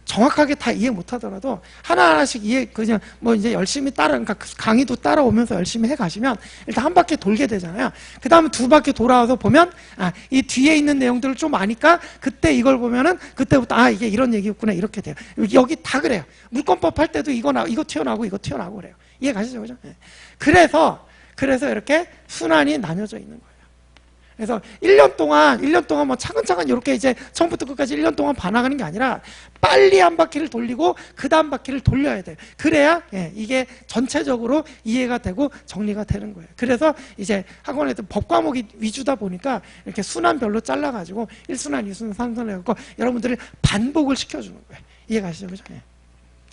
정확하게 다 이해 못하더라도 하나하나씩 그냥 이제 열심히 그러니까 강의도 따라오면서 열심히 해 가시면 일단 한 바퀴 돌게 되잖아요. 그 다음에 두 바퀴 돌아와서 보면 이 뒤에 있는 내용들을 좀 아니까 그때 이걸 보면은 그때부터 이게 이런 얘기였구나 이렇게 돼요. 여기 다 그래요. 물권법 할 때도 이거 튀어나오고 그래요. 이해 가시죠? 그죠? 그래서 이렇게 순환이 나뉘어져 있는 거예요. 그래서 1년 동안 차근차근 이렇게 이제 처음부터 끝까지 1년 동안 반항하는 게 아니라 빨리 한 바퀴를 돌리고 그 다음 바퀴를 돌려야 돼요. 그래야 이게 전체적으로 이해가 되고 정리가 되는 거예요. 그래서 이제 학원에도 법 과목이 위주다 보니까 이렇게 순환별로 잘라가지고 1순환, 2순환, 3순환 해갖고 여러분들이 반복을 시켜주는 거예요. 이해가시죠? 그죠?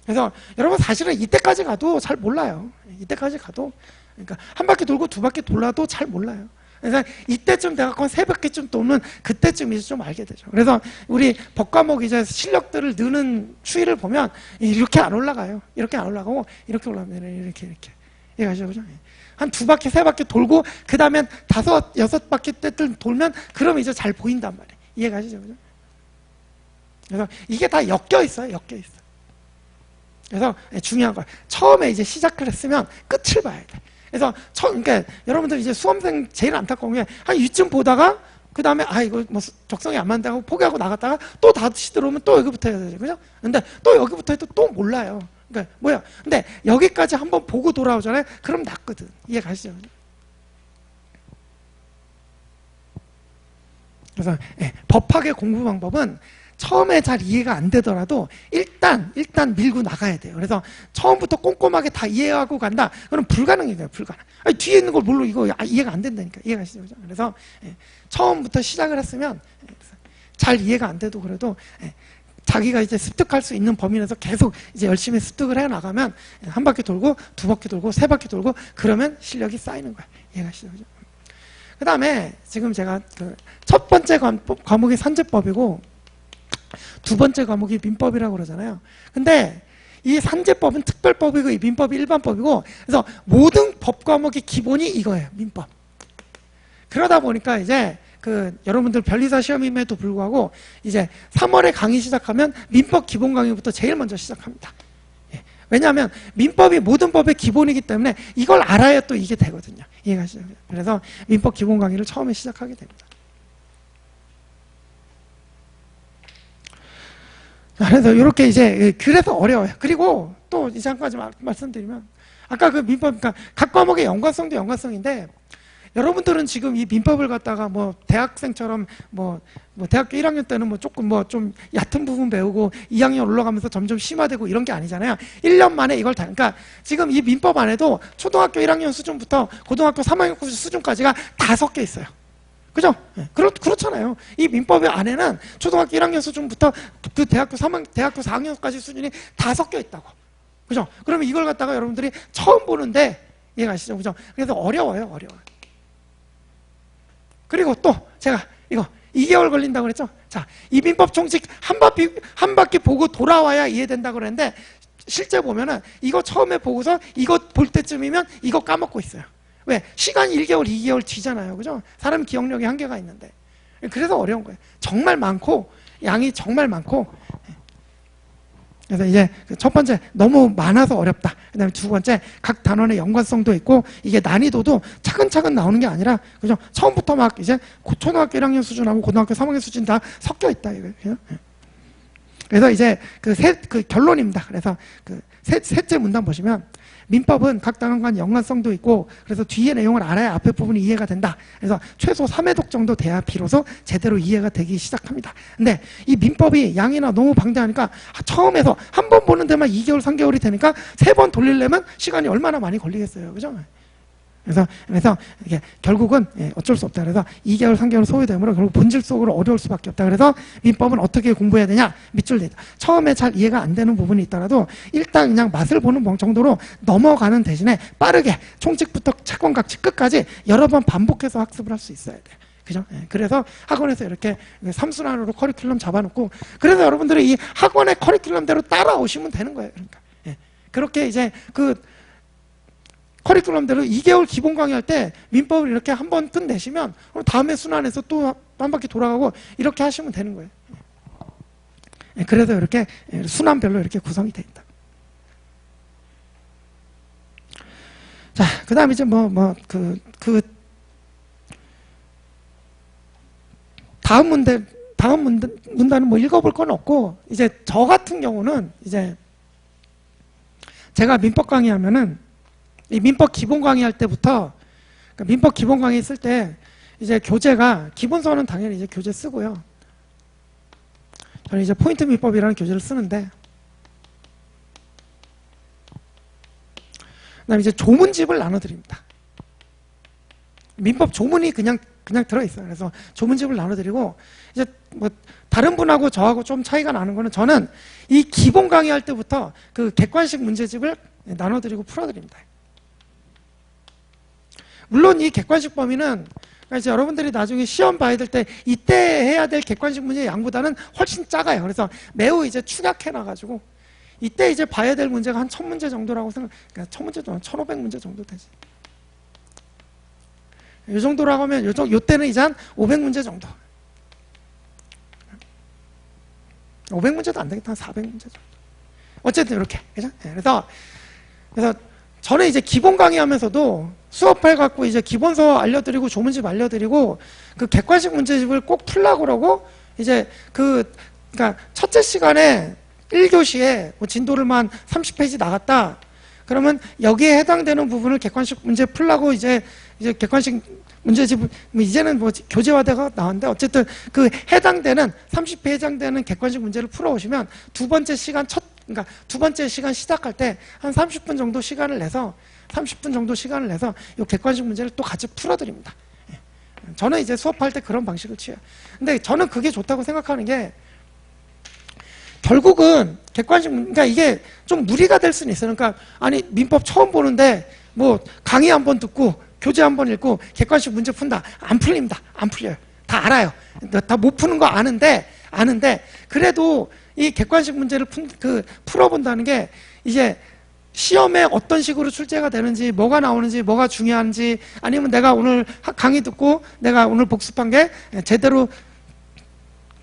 그래서 여러분 사실은 이때까지 가도 잘 몰라요. 이때까지 가도 그러니까 한 바퀴 돌고 두 바퀴 돌아도 잘 몰라요. 그래서 이때쯤 돼갖고 세 바퀴쯤 도는 그때쯤 이제 좀 알게 되죠. 그래서 우리 법과목 이제 실력들을 느는 추이를 보면 이렇게 안 올라가요. 이렇게 안 올라가고 이렇게 올라갑니다. 이렇게. 이해가시죠? 그죠? 한 두 바퀴, 세 바퀴 돌고 그 다음엔 다섯, 여섯 바퀴 때들 돌면 그러면 이제 잘 보인단 말이에요. 이해가시죠? 그죠? 그래서 이게 다 엮여 있어요. 그래서 중요한 거예요. 처음에 이제 시작을 했으면 끝을 봐야 돼. 그래서 그러니까 여러분들 이제 수험생 제일 안타까운 게 한 이쯤 보다가 그 다음에 이거 적성이 안 맞는다고 포기하고 나갔다가 또 다시 들어오면 또 여기부터 해야 되죠. 그죠? 근데 또 여기부터 해도 또 몰라요. 그러니까 뭐야? 근데 여기까지 한번 보고 돌아오잖아요. 그럼 낫거든. 이해 가시죠? 그래서 법학의 공부 방법은 처음에 잘 이해가 안 되더라도 일단 밀고 나가야 돼요. 그래서 처음부터 꼼꼼하게 다 이해하고 간다. 그럼 불가능해요. 불가능. 뒤에 있는 걸 몰라 이거 이해가 안 된다니까. 이해가시죠? 그래서 처음부터 시작을 했으면 잘 이해가 안 돼도 그래도 자기가 이제 습득할 수 있는 범위 내에서 계속 이제 열심히 습득을 해 나가면 한 바퀴 돌고 두 바퀴 돌고 세 바퀴 돌고 그러면 실력이 쌓이는 거예요. 이해가시죠? 그 다음에 지금 제가 그 첫 번째 과목이 산재법이고 두 번째 과목이 민법이라고 그러잖아요. 근데 이 산재법은 특별법이고 이 민법이 일반법이고 그래서 모든 법 과목의 기본이 이거예요. 민법. 그러다 보니까 이제 그 여러분들 변리사 시험임에도 불구하고 이제 3월에 강의 시작하면 민법 기본 강의부터 제일 먼저 시작합니다. 예. 왜냐하면 민법이 모든 법의 기본이기 때문에 이걸 알아야 또 이게 되거든요. 이해가시죠? 그래서 민법 기본 강의를 처음에 시작하게 됩니다. 그래서 이렇게 이제 그래서 어려워요. 그리고 또 이제 한 가지 말씀드리면 아까 그 민법 그러니까 각 과목의 연관성도 연관성인데 여러분들은 지금 이 민법을 갖다가 뭐 대학생처럼 뭐 대학교 1학년 때는 뭐 조금 뭐 좀 얕은 부분 배우고 2학년 올라가면서 점점 심화되고 이런 게 아니잖아요. 1년 만에 이걸 다 그러니까 지금 이 민법 안에도 초등학교 1학년 수준부터 고등학교 3학년 수준까지가 다 섞여 있어요. 그죠? 그렇잖아요. 이 민법 안에는 초등학교 1학년 수준부터 그 대학교 4학년까지 수준이 다 섞여 있다고. 그죠? 그러면 이걸 갖다가 여러분들이 처음 보는데 이해가시죠? 그죠? 그래서 어려워요. 그리고 또 제가 이거 2개월 걸린다고 그랬죠? 자, 이 민법 총칙 한 바퀴 보고 돌아와야 이해된다고 그랬는데 실제 보면은 이거 처음에 보고서 이거 볼 때쯤이면 이거 까먹고 있어요. 왜? 시간이 1개월, 2개월 뒤잖아요. 그죠? 사람 기억력이 한계가 있는데. 그래서 어려운 거예요. 정말 많고, 양이 정말 많고. 그래서 이제 첫 번째, 너무 많아서 어렵다. 그 다음에 두 번째, 각 단원의 연관성도 있고, 이게 난이도도 차근차근 나오는 게 아니라, 그죠? 처음부터 막 이제 초등학교 1학년 수준하고 고등학교 3학년 수준 다 섞여 있다. 이거예요. 그래서 이제 그 결론입니다. 그래서 셋째 문단 보시면, 민법은 각 단원 연관성도 있고 그래서 뒤에 내용을 알아야 앞에 부분이 이해가 된다. 그래서 최소 3회독 정도 돼야 비로소 제대로 이해가 되기 시작합니다. 근데 이 민법이 양이나 너무 방대하니까 처음에서 한 번 보는 데만 2개월, 3개월이 되니까 3번 돌리려면 시간이 얼마나 많이 걸리겠어요. 그죠? 그래서 이게 결국은 어쩔 수 없다. 그래서 2개월, 3개월 소요되므로 결국 본질 속으로 어려울 수밖에 없다. 그래서 민법은 어떻게 공부해야 되냐? 밑줄 내다. 처음에 잘 이해가 안 되는 부분이 있더라도 일단 그냥 맛을 보는 정도로 넘어가는 대신에 빠르게 총칙부터 채권각칙 끝까지 여러 번 반복해서 학습을 할 수 있어야 돼요. 그죠? 그래서 학원에서 이렇게 3순환으로 커리큘럼 잡아놓고 그래서 여러분들이 이 학원의 커리큘럼대로 따라오시면 되는 거예요. 그러니까 그렇게 이제 커리큘럼대로 2개월 기본 강의할 때 민법을 이렇게 한번 끝내시면 다음에 순환해서 또 한 바퀴 돌아가고 이렇게 하시면 되는 거예요. 그래서 이렇게 순환별로 이렇게 구성이 되어 있다. 자, 그 다음에 이제 다음 문단은 뭐 읽어볼 건 없고 이제 저 같은 경우는 이제 제가 민법 강의하면은 이 민법 기본 강의할 때부터 그러니까 민법 기본 강의 쓸 때 이제 교재가 기본서는 당연히 이제 교재 쓰고요. 저는 이제 포인트 민법이라는 교재를 쓰는데 그다음에 이제 조문집을 나눠드립니다. 민법 조문이 그냥 들어있어요. 그래서 조문집을 나눠드리고 이제 뭐 다른 분하고 저하고 좀 차이가 나는 거는 저는 이 기본 강의할 때부터 그 객관식 문제집을 나눠드리고 풀어드립니다. 물론 이 객관식 범위는 이제 여러분들이 나중에 시험 봐야 될 때 이때 해야 될 객관식 문제의 양보다는 훨씬 작아요. 그래서 매우 이제 축약해놔가지고 이때 이제 봐야 될 문제가 한 1000문제 정도라고 그러니까 1000문제 정도, 1500문제 정도 되지. 이 정도라고 하면 요때는 이제 한 500문제 정도. 500문제도 안 되겠다. 한 400문제 정도. 어쨌든 이렇게. 그죠? 그래서 저는 이제 기본 강의하면서도 수업해갖고 이제 기본서 알려드리고 조문집 알려드리고 그 객관식 문제집을 꼭 풀라고 그러고 이제 그러니까 첫째 시간에 1교시에 뭐 진도를만 30페이지 나갔다. 그러면 여기에 해당되는 부분을 객관식 문제 풀라고 이제 객관식 문제집 이제는 뭐 교재화돼가 나왔는데 어쨌든 그 해당되는 30페이지 해당되는 객관식 문제를 풀어오시면 두 번째 시간 그러니까 두 번째 시간 시작할 때 한 30분 정도 시간을 내서 이 객관식 문제를 또 같이 풀어드립니다. 저는 이제 수업할 때 그런 방식을 취해요. 근데 저는 그게 좋다고 생각하는 게 결국은 객관식, 그러니까 이게 좀 무리가 될 수는 있어요. 그러니까 아니 민법 처음 보는데 뭐 강의 한번 듣고 교재 한번 읽고 객관식 문제 푼다. 안 풀립니다. 안 풀려요. 다 알아요. 다 못 푸는 거 아는데 그래도 이 객관식 문제를 풀어본다는 게 이제 시험에 어떤 식으로 출제가 되는지, 뭐가 나오는지, 뭐가 중요한지, 아니면 내가 오늘 강의 듣고 내가 오늘 복습한 게 제대로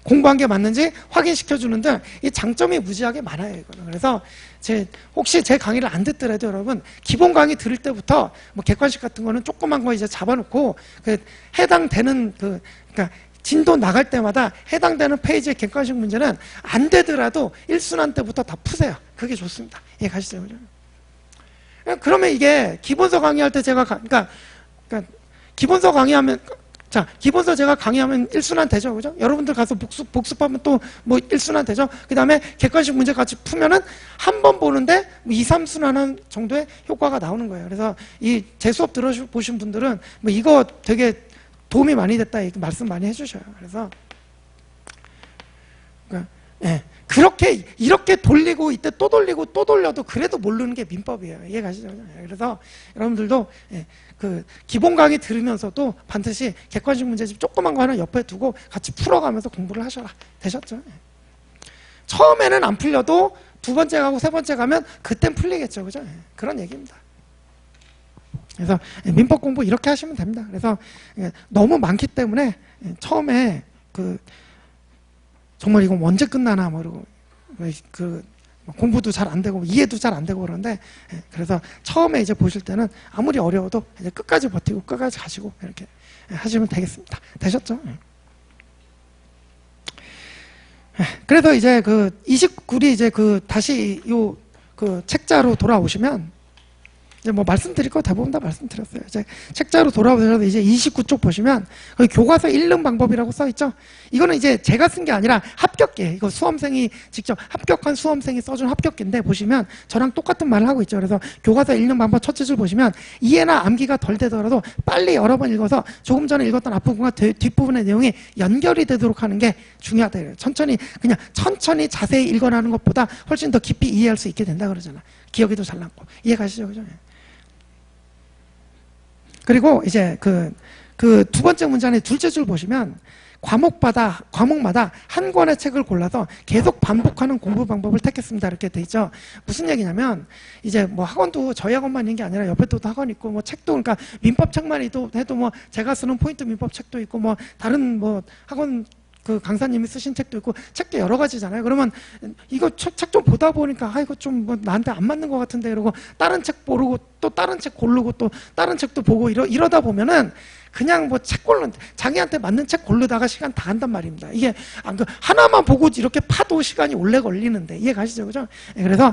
공부한 게 맞는지 확인시켜주는 등 이 장점이 무지하게 많아요, 이거는. 그래서 혹시 제 강의를 안 듣더라도 여러분, 기본 강의 들을 때부터 뭐 객관식 같은 거는 조그만 거 이제 잡아놓고 해당되는 그러니까 진도 나갈 때마다 해당되는 페이지의 객관식 문제는 안 되더라도 1순환 때부터 다 푸세요. 그게 좋습니다. 예, 가시죠. 그러면 이게 기본서 강의할 때 제가 그러니까 기본서 강의하면 자, 기본서 제가 강의하면 1순환 되죠. 그죠? 여러분들 가서 복습하면 또 뭐 1순환 되죠? 그 다음에 객관식 문제 같이 풀면은 한 번 보는데 2, 3순환 정도의 효과가 나오는 거예요. 그래서 제 수업 들어보신 분들은 뭐 이거 되게 도움이 많이 됐다 이렇게 말씀 많이 해주셔요. 그래서 예, 이렇게 돌리고 이때 또 돌리고 또 돌려도 그래도 모르는 게 민법이에요. 이해가시죠? 그래서 여러분들도 기본 강의 들으면서도 반드시 객관식 문제집 조그만 거 하나 옆에 두고 같이 풀어가면서 공부를 하셔라. 되셨죠? 예. 처음에는 안 풀려도 두 번째 가고 세 번째 가면 그땐 풀리겠죠. 그죠? 예, 그런 얘기입니다. 그래서 민법 공부 이렇게 하시면 됩니다. 그래서 너무 많기 때문에 처음에 정말 이건 언제 끝나나 모르고 공부도 잘 안 되고 이해도 잘 안 되고 그러는데, 그래서 처음에 이제 보실 때는 아무리 어려워도 이제 끝까지 버티고 끝까지 가시고 이렇게 하시면 되겠습니다. 되셨죠? 그래서 이제 29리 이제 다시 책자로 돌아오시면 이제 뭐 말씀드릴 거 대부분 다 말씀드렸어요. 이제 책자로 돌아오셔서 이제 29쪽 보시면 거기 교과서 읽는 방법이라고 써 있죠. 이거는 이제 제가 쓴 게 아니라 합격기에, 이거 수험생이 직접 합격한 수험생이 써준 합격기인데 보시면 저랑 똑같은 말을 하고 있죠. 그래서 교과서 읽는 방법 첫째 줄 보시면 이해나 암기가 덜 되더라도 빨리 여러 번 읽어서 조금 전에 읽었던 앞부분과 뒷부분의 내용이 연결이 되도록 하는 게 중요하다. 그냥 천천히 자세히 읽어나가는 것보다 훨씬 더 깊이 이해할 수 있게 된다 그러잖아. 기억에도 잘 남고. 이해 가시죠? 그죠? 그리고 이제 두 번째 문장의 둘째 줄 보시면 과목마다 한 권의 책을 골라서 계속 반복하는 공부 방법을 택했습니다. 이렇게 돼 있죠. 무슨 얘기냐면 이제 뭐 학원도 저희 학원만 있는 게 아니라 옆에 또 학원 있고 뭐 책도, 그러니까 민법 책만 해도 뭐 제가 쓰는 포인트 민법 책도 있고 뭐 다른 뭐 학원 강사님이 쓰신 책도 있고 책도 여러 가지잖아요. 그러면 이거 책 좀 보다 보니까 이거 좀 뭐 나한테 안 맞는 것 같은데 이러고 다른 책 고르고 또 다른 책 고르고 또 다른 책도 보고 이러다 보면은 그냥 뭐 책 고르는, 자기한테 맞는 책 고르다가 시간 다 간단 말입니다. 이게 하나만 보고 이렇게 파도 시간이 오래 걸리는데 이해 가시죠? 그죠? 그래서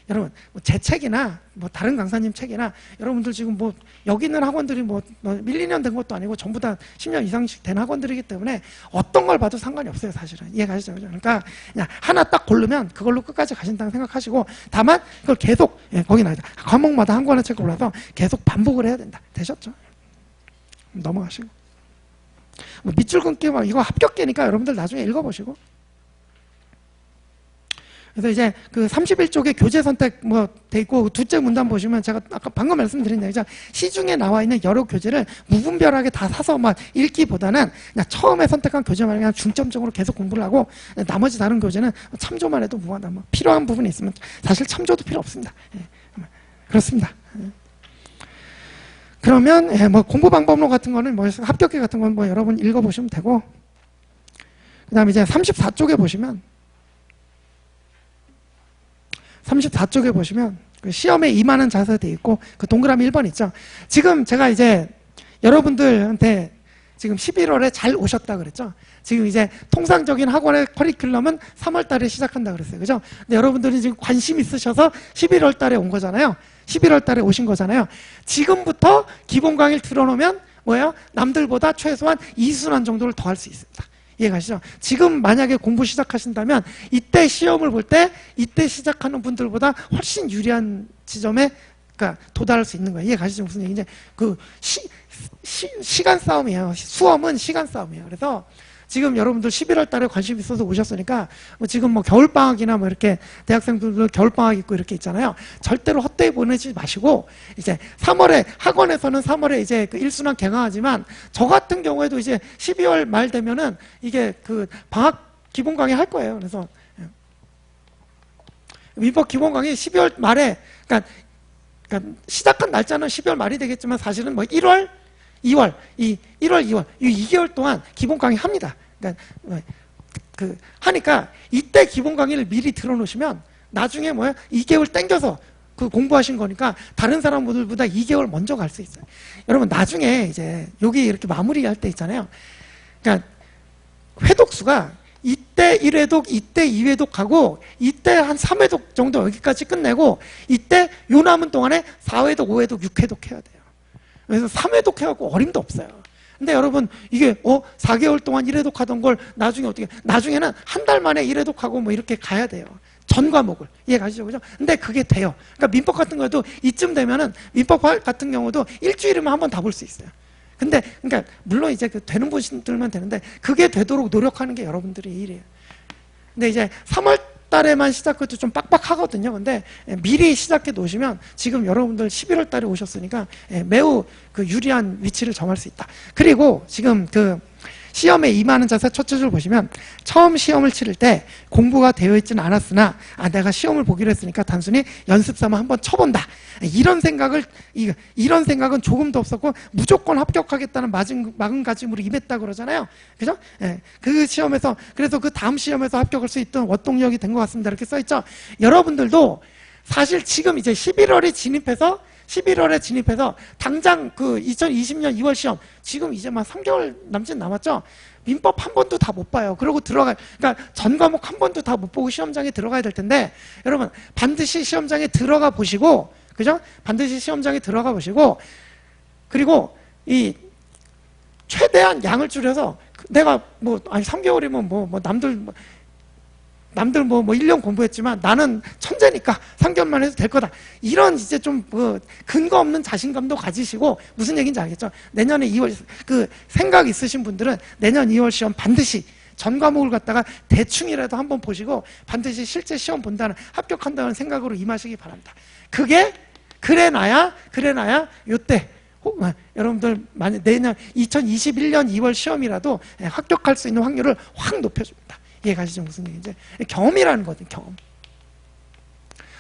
여러분 제 책이나 뭐 다른 강사님 책이나 여러분들 지금 뭐 여기 있는 학원들이 뭐 1, 2년 된 것도 아니고 전부 다 10년 이상씩 된 학원들이기 때문에 어떤 걸 봐도 상관이 없어요, 사실은. 이해 가시죠? 그죠? 그러니까 그냥 하나 딱 고르면 그걸로 끝까지 가신다고 생각하시고, 다만 그걸 계속 거기 나와요. 과목마다 한 권의 책 골라서 계속 반복을 해야 된다. 되셨죠? 넘어가시고, 뭐 밑줄 끊기 이거 합격계니까 여러분들 나중에 읽어보시고. 그래서 이제 31쪽에 교재 선택 뭐 돼 있고 둘째 문단 보시면 제가 아까 방금 말씀드린 얘기죠. 시중에 나와 있는 여러 교재를 무분별하게 다 사서 막 읽기보다는 그냥 처음에 선택한 교재만 그냥 중점적으로 계속 공부를 하고 나머지 다른 교재는 참조만 해도 무한하다. 뭐 필요한 부분이 있으면 사실 참조도 필요 없습니다. 그렇습니다. 그러면 뭐 공부 방법론 같은 거는 뭐 합격기 같은 건 뭐 여러분 읽어보시면 되고, 그 다음에 이제 34쪽에 보시면 시험에 임하는 자세 돼 있고 동그라미 1번 있죠. 지금 제가 이제 여러분들한테 지금 11월에 잘 오셨다 그랬죠. 지금 이제 통상적인 학원의 커리큘럼은 3월 달에 시작한다 그랬어요. 그죠? 근데 여러분들이 지금 관심 있으셔서 11월 달에 온 거잖아요. 11월 달에 오신 거잖아요. 지금부터 기본 강의를 들어놓으면 뭐예요? 남들보다 최소한 2순환 정도를 더 할 수 있습니다. 이해가시죠? 지금 만약에 공부 시작하신다면 이때 시험을 볼 때 이때 시작하는 분들보다 훨씬 유리한 지점에 도달할 수 있는 거예요. 이해가시죠? 무슨 얘기인지. 시간 싸움이에요. 수험은 시간 싸움이에요. 그래서 지금 여러분들 11월 달에 관심 있어서 오셨으니까 뭐 지금 뭐 겨울방학이나 뭐 이렇게 대학생들도 겨울방학 있고 이렇게 있잖아요. 절대로 헛되이 보내지 마시고 이제 3월에 학원에서는 3월에 이제 그 일순환 개강하지만 저 같은 경우에도 이제 12월 말 되면은 이게 그 방학 기본 강의 할 거예요. 그래서 민법 기본 강의 12월 말에 그러니까 시작한 날짜는 12월 말이 되겠지만 사실은 뭐 1월, 2월, 1월, 2월 이 2개월 동안 기본 강의 합니다. 그러니까 하니까 이때 기본 강의를 미리 들어놓으시면 나중에 뭐야 2개월 땡겨서 그 공부하신 거니까 다른 사람들보다 2개월 먼저 갈 수 있어요. 여러분 나중에 이제 여기 이렇게 마무리할 때 있잖아요. 그러니까 회독수가 이때 1회독, 이때 2회독 하고 이때 한 3회독 정도 여기까지 끝내고 이때 요 남은 동안에 4회독, 5회독, 6회독 해야 돼요. 그래서 3회독 해갖고 어림도 없어요. 근데 여러분 이게 4개월 동안 1회독 하던 걸 나중에 어떻게 나중에는 한 달 만에 1회독 하고 뭐 이렇게 가야 돼요. 전 과목을 이해 가시죠, 그죠? 근데 그게 돼요. 그러니까 민법 같은 거도 이쯤 되면은 민법 같은 경우도 일주일이면 한번 다 볼 수 있어요. 근데 그러니까 물론 이제 되는 분들만 되는데 그게 되도록 노력하는 게 여러분들의 일이에요. 근데 이제 3월 달에만 시작해도 좀 빡빡하거든요. 근데 미리 시작해 놓으시면 지금 여러분들 11월 달에 오셨으니까 매우 그 유리한 위치를 정할 수 있다. 그리고 지금 그 시험에 임하는 자세 첫째 줄 보시면 처음 시험을 치를 때 공부가 되어 있지는 않았으나 내가 시험을 보기로 했으니까 단순히 연습 삼아 한번 쳐본다. 이런 생각은 조금도 없었고 무조건 합격하겠다는 마음가짐으로 임했다 그러잖아요. 그죠? 그 시험에서 그래서 그 다음 시험에서 합격할 수 있던 원동력이 된 것 같습니다. 이렇게 써있죠. 여러분들도 사실 지금 이제 11월에 진입해서 당장 그 2020년 2월 시험 지금 이제 막 3개월 남짓 남았죠. 민법 한 번도 다 못 봐요. 그러고 그러니까 전 과목 한 번도 다 못 보고 시험장에 들어가야 될 텐데 여러분 반드시 시험장에 들어가 보시고 그죠? 반드시 시험장에 들어가 보시고 그리고 이 최대한 양을 줄여서 내가 뭐 아니 3개월이면 뭐 남들 뭐 1년 공부했지만 나는 천재니까 3개월만 해도 될 거다. 이런 이제 좀 근거 없는 자신감도 가지시고 무슨 얘기인지 알겠죠? 내년에 2월 그 생각 있으신 분들은 내년 2월 시험 반드시 전 과목을 갖다가 대충이라도 한번 보시고 반드시 실제 시험 본다는 합격한다는 생각으로 임하시기 바랍니다. 그래놔야 요때 여러분들 만약 내년 2021년 2월 시험이라도 합격할 수 있는 확률을 확 높여줍니다. 이해 가시죠? 무슨 얘기인지. 경험이라는 거죠. 경험.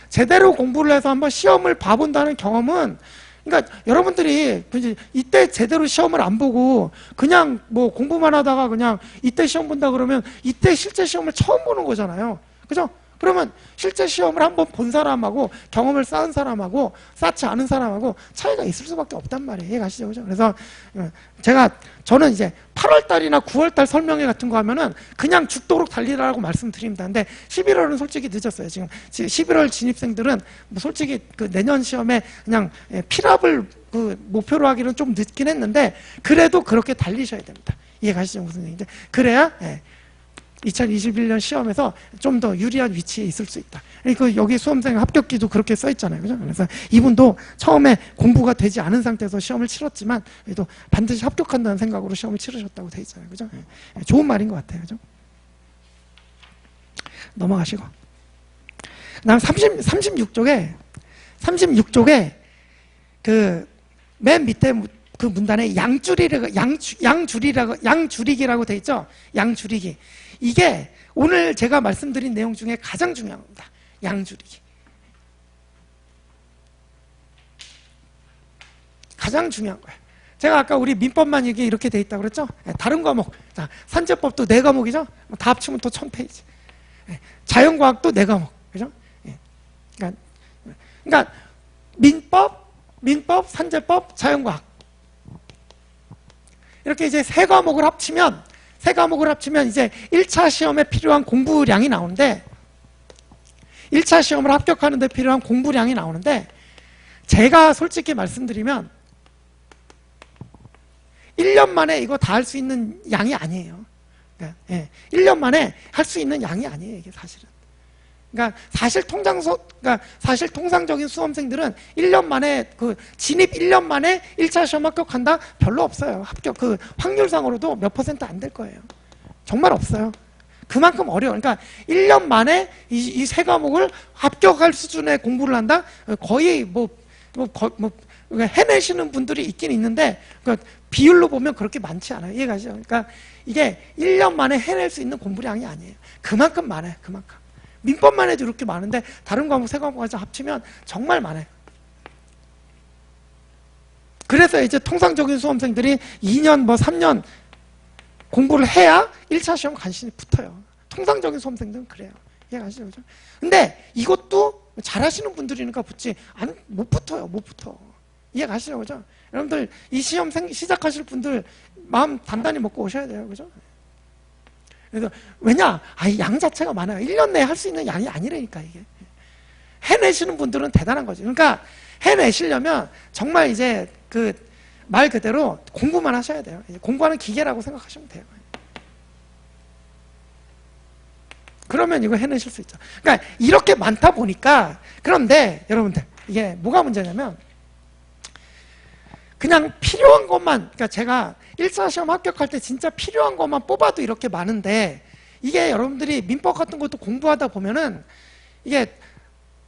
제대로 공부를 해서 한번 시험을 봐본다는 경험은 그러니까 여러분들이 이때 제대로 시험을 안 보고 그냥 뭐 공부만 하다가 그냥 이때 시험 본다 그러면 이때 실제 시험을 처음 보는 거잖아요. 그죠? 그러면 실제 시험을 한번 본 사람하고 경험을 쌓은 사람하고 쌓지 않은 사람하고 차이가 있을 수밖에 없단 말이에요. 이해 가시죠? 그죠? 그래서 저는 이제 8월달이나 9월달 설명회 같은 거 하면은 그냥 죽도록 달리라고 말씀드립니다. 근데 11월은 솔직히 늦었어요. 지금 11월 진입생들은 뭐 솔직히 그 내년 시험에 그냥 필압을 그 목표로 하기는 좀 늦긴 했는데 그래도 그렇게 달리셔야 됩니다. 이해 가시죠? 무슨 얘기인지. 그래야 2021년 시험에서 좀 더 유리한 위치에 있을 수 있다. 그러니까 여기 수험생 합격기도 그렇게 써 있잖아요. 그죠? 그래서 이분도 처음에 공부가 되지 않은 상태에서 시험을 치렀지만 그래도 반드시 합격한다는 생각으로 시험을 치르셨다고 돼 있잖아요. 그죠? 좋은 말인 것 같아요. 그죠? 넘어가시고. 그다음 36쪽에 그 맨 밑에 그 문단에 양줄이기라고 돼 있죠? 양줄이기. 이게 오늘 제가 말씀드린 내용 중에 가장 중요한 겁니다. 양줄이기. 가장 중요한 거예요. 제가 아까 우리 민법만 이게 이렇게 돼 있다고 그랬죠? 다른 과목. 자, 산재법도 4과목이죠? 다 합치면 또 1000페이지. 자연과학도 4과목. 그죠? 그러니까 민법, 산재법, 자연과학. 이렇게 이제 3과목을 합치면 이제 1차 시험에 필요한 공부량이 나오는데 1차 시험을 합격하는 데 필요한 공부량이 나오는데 제가 솔직히 말씀드리면 1년 만에 이거 다 할 수 있는 양이 아니에요. 그러니까 1년 만에 할 수 있는 양이 아니에요. 이게 사실은. 그러니까 사실 통상적인 수험생들은 1년 만에 진입 1년 만에 1차 시험 합격한다? 별로 없어요. 합격 확률상으로도 몇 % 안 될 거예요. 정말 없어요. 그만큼 어려워. 그러니까 1년 만에 이 세 과목을 합격할 수준의 공부를 한다? 거의 해내시는 분들이 있긴 있는데, 그러니까 비율로 보면 그렇게 많지 않아요. 이해가시죠? 그러니까 이게 1년 만에 해낼 수 있는 공부량이 아니에요. 그만큼 많아요. 그만큼. 민법만 해도 이렇게 많은데, 다른 과목, 세 과목까지 합치면 정말 많아요. 그래서 이제 통상적인 수험생들이 2년, 3년 공부를 해야 1차 시험 간신히 붙어요. 통상적인 수험생들은 그래요. 이해가시죠? 그죠? 근데 이것도 잘하시는 분들이니까 붙지, 못 붙어요. 못 붙어. 이해가시죠? 그죠? 여러분들, 이 시험 시작하실 분들 마음 단단히 먹고 오셔야 돼요. 그죠? 그래서, 왜냐? 양 자체가 많아요. 1년 내에 할 수 있는 양이 아니라니까, 이게. 해내시는 분들은 대단한 거지. 그러니까, 해내시려면 정말 이제 말 그대로 공부만 하셔야 돼요. 공부하는 기계라고 생각하시면 돼요. 그러면 이거 해내실 수 있죠. 그러니까 이렇게 많다 보니까, 그런데 여러분들 이게 뭐가 문제냐면, 그냥 필요한 것만, 그러니까 제가 1차 시험 합격할 때 진짜 필요한 것만 뽑아도 이렇게 많은데, 이게 여러분들이 민법 같은 것도 공부하다 보면은 이게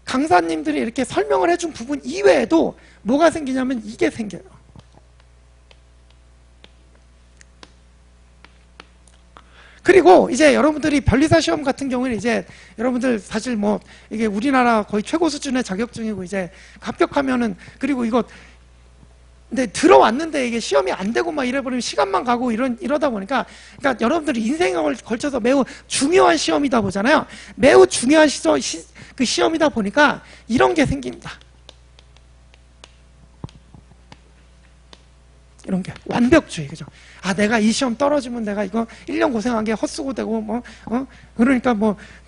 강사님들이 이렇게 설명을 해준 부분 이외에도 뭐가 생기냐면 이게 생겨요. 그리고 이제 여러분들이 변리사 시험 같은 경우는 이제 여러분들 사실 이게 우리나라 거의 최고 수준의 자격증이고, 이제 합격하면은, 그리고 이거 근데 들어왔는데 이게 시험이 안 되고 막 이래버리면 시간만 가고 이러다 보니까, 그러니까 여러분들이 인생을 걸쳐서 매우 중요한 시험이다 보잖아요. 매우 중요한 시험이다 보니까 이런 게 생깁니다. 이런 게 완벽주의. 그죠? 내가 이 시험 떨어지면 내가 이거 1년 고생한 게 헛수고 되고, 그러니까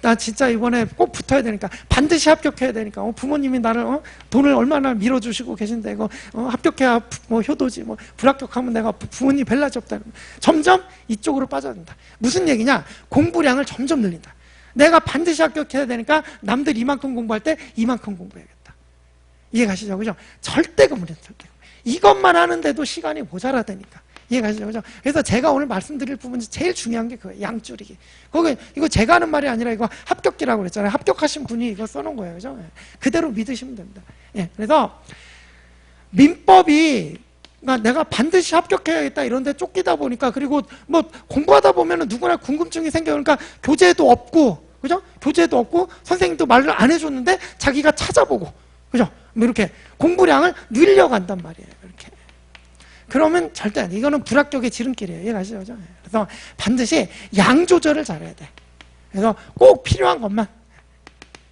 나 진짜 이번에 꼭 붙어야 되니까, 반드시 합격해야 되니까, 부모님이 나를, 돈을 얼마나 밀어주시고 계신데, 이거, 합격해야 효도지, 불합격하면 내가 부모님 뵐 날이 없다. 점점 이쪽으로 빠져든다. 무슨 얘기냐? 공부량을 점점 늘린다. 내가 반드시 합격해야 되니까, 남들 이만큼 공부할 때 이만큼 공부해야겠다. 이해가시죠? 그죠? 절대 그물이에요, 절대. 이것만 하는데도 시간이 모자라다니까. 이해가시죠? 그죠? 그래서 제가 오늘 말씀드릴 부분 제일 중요한 게 그거예요. 양 줄이기. 이거 제가 하는 말이 아니라 이거 합격기라고 그랬잖아요. 합격하신 분이 이거 써놓은 거예요. 그죠? 그대로 믿으시면 됩니다. 예. 그래서 민법이, 그러니까 내가 반드시 합격해야겠다 이런데 쫓기다 보니까, 그리고 공부하다 보면은 누구나 궁금증이 생겨요. 그러니까 교재도 없고, 그죠? 교재도 없고, 선생님도 말을 안 해줬는데 자기가 찾아보고, 그죠? 이렇게 공부량을 늘려간단 말이에요. 이렇게. 그러면 절대 안 돼. 이거는 불합격의 지름길이에요. 이해가시죠? 그죠? 그래서 반드시 양 조절을 잘해야 돼. 그래서 꼭 필요한 것만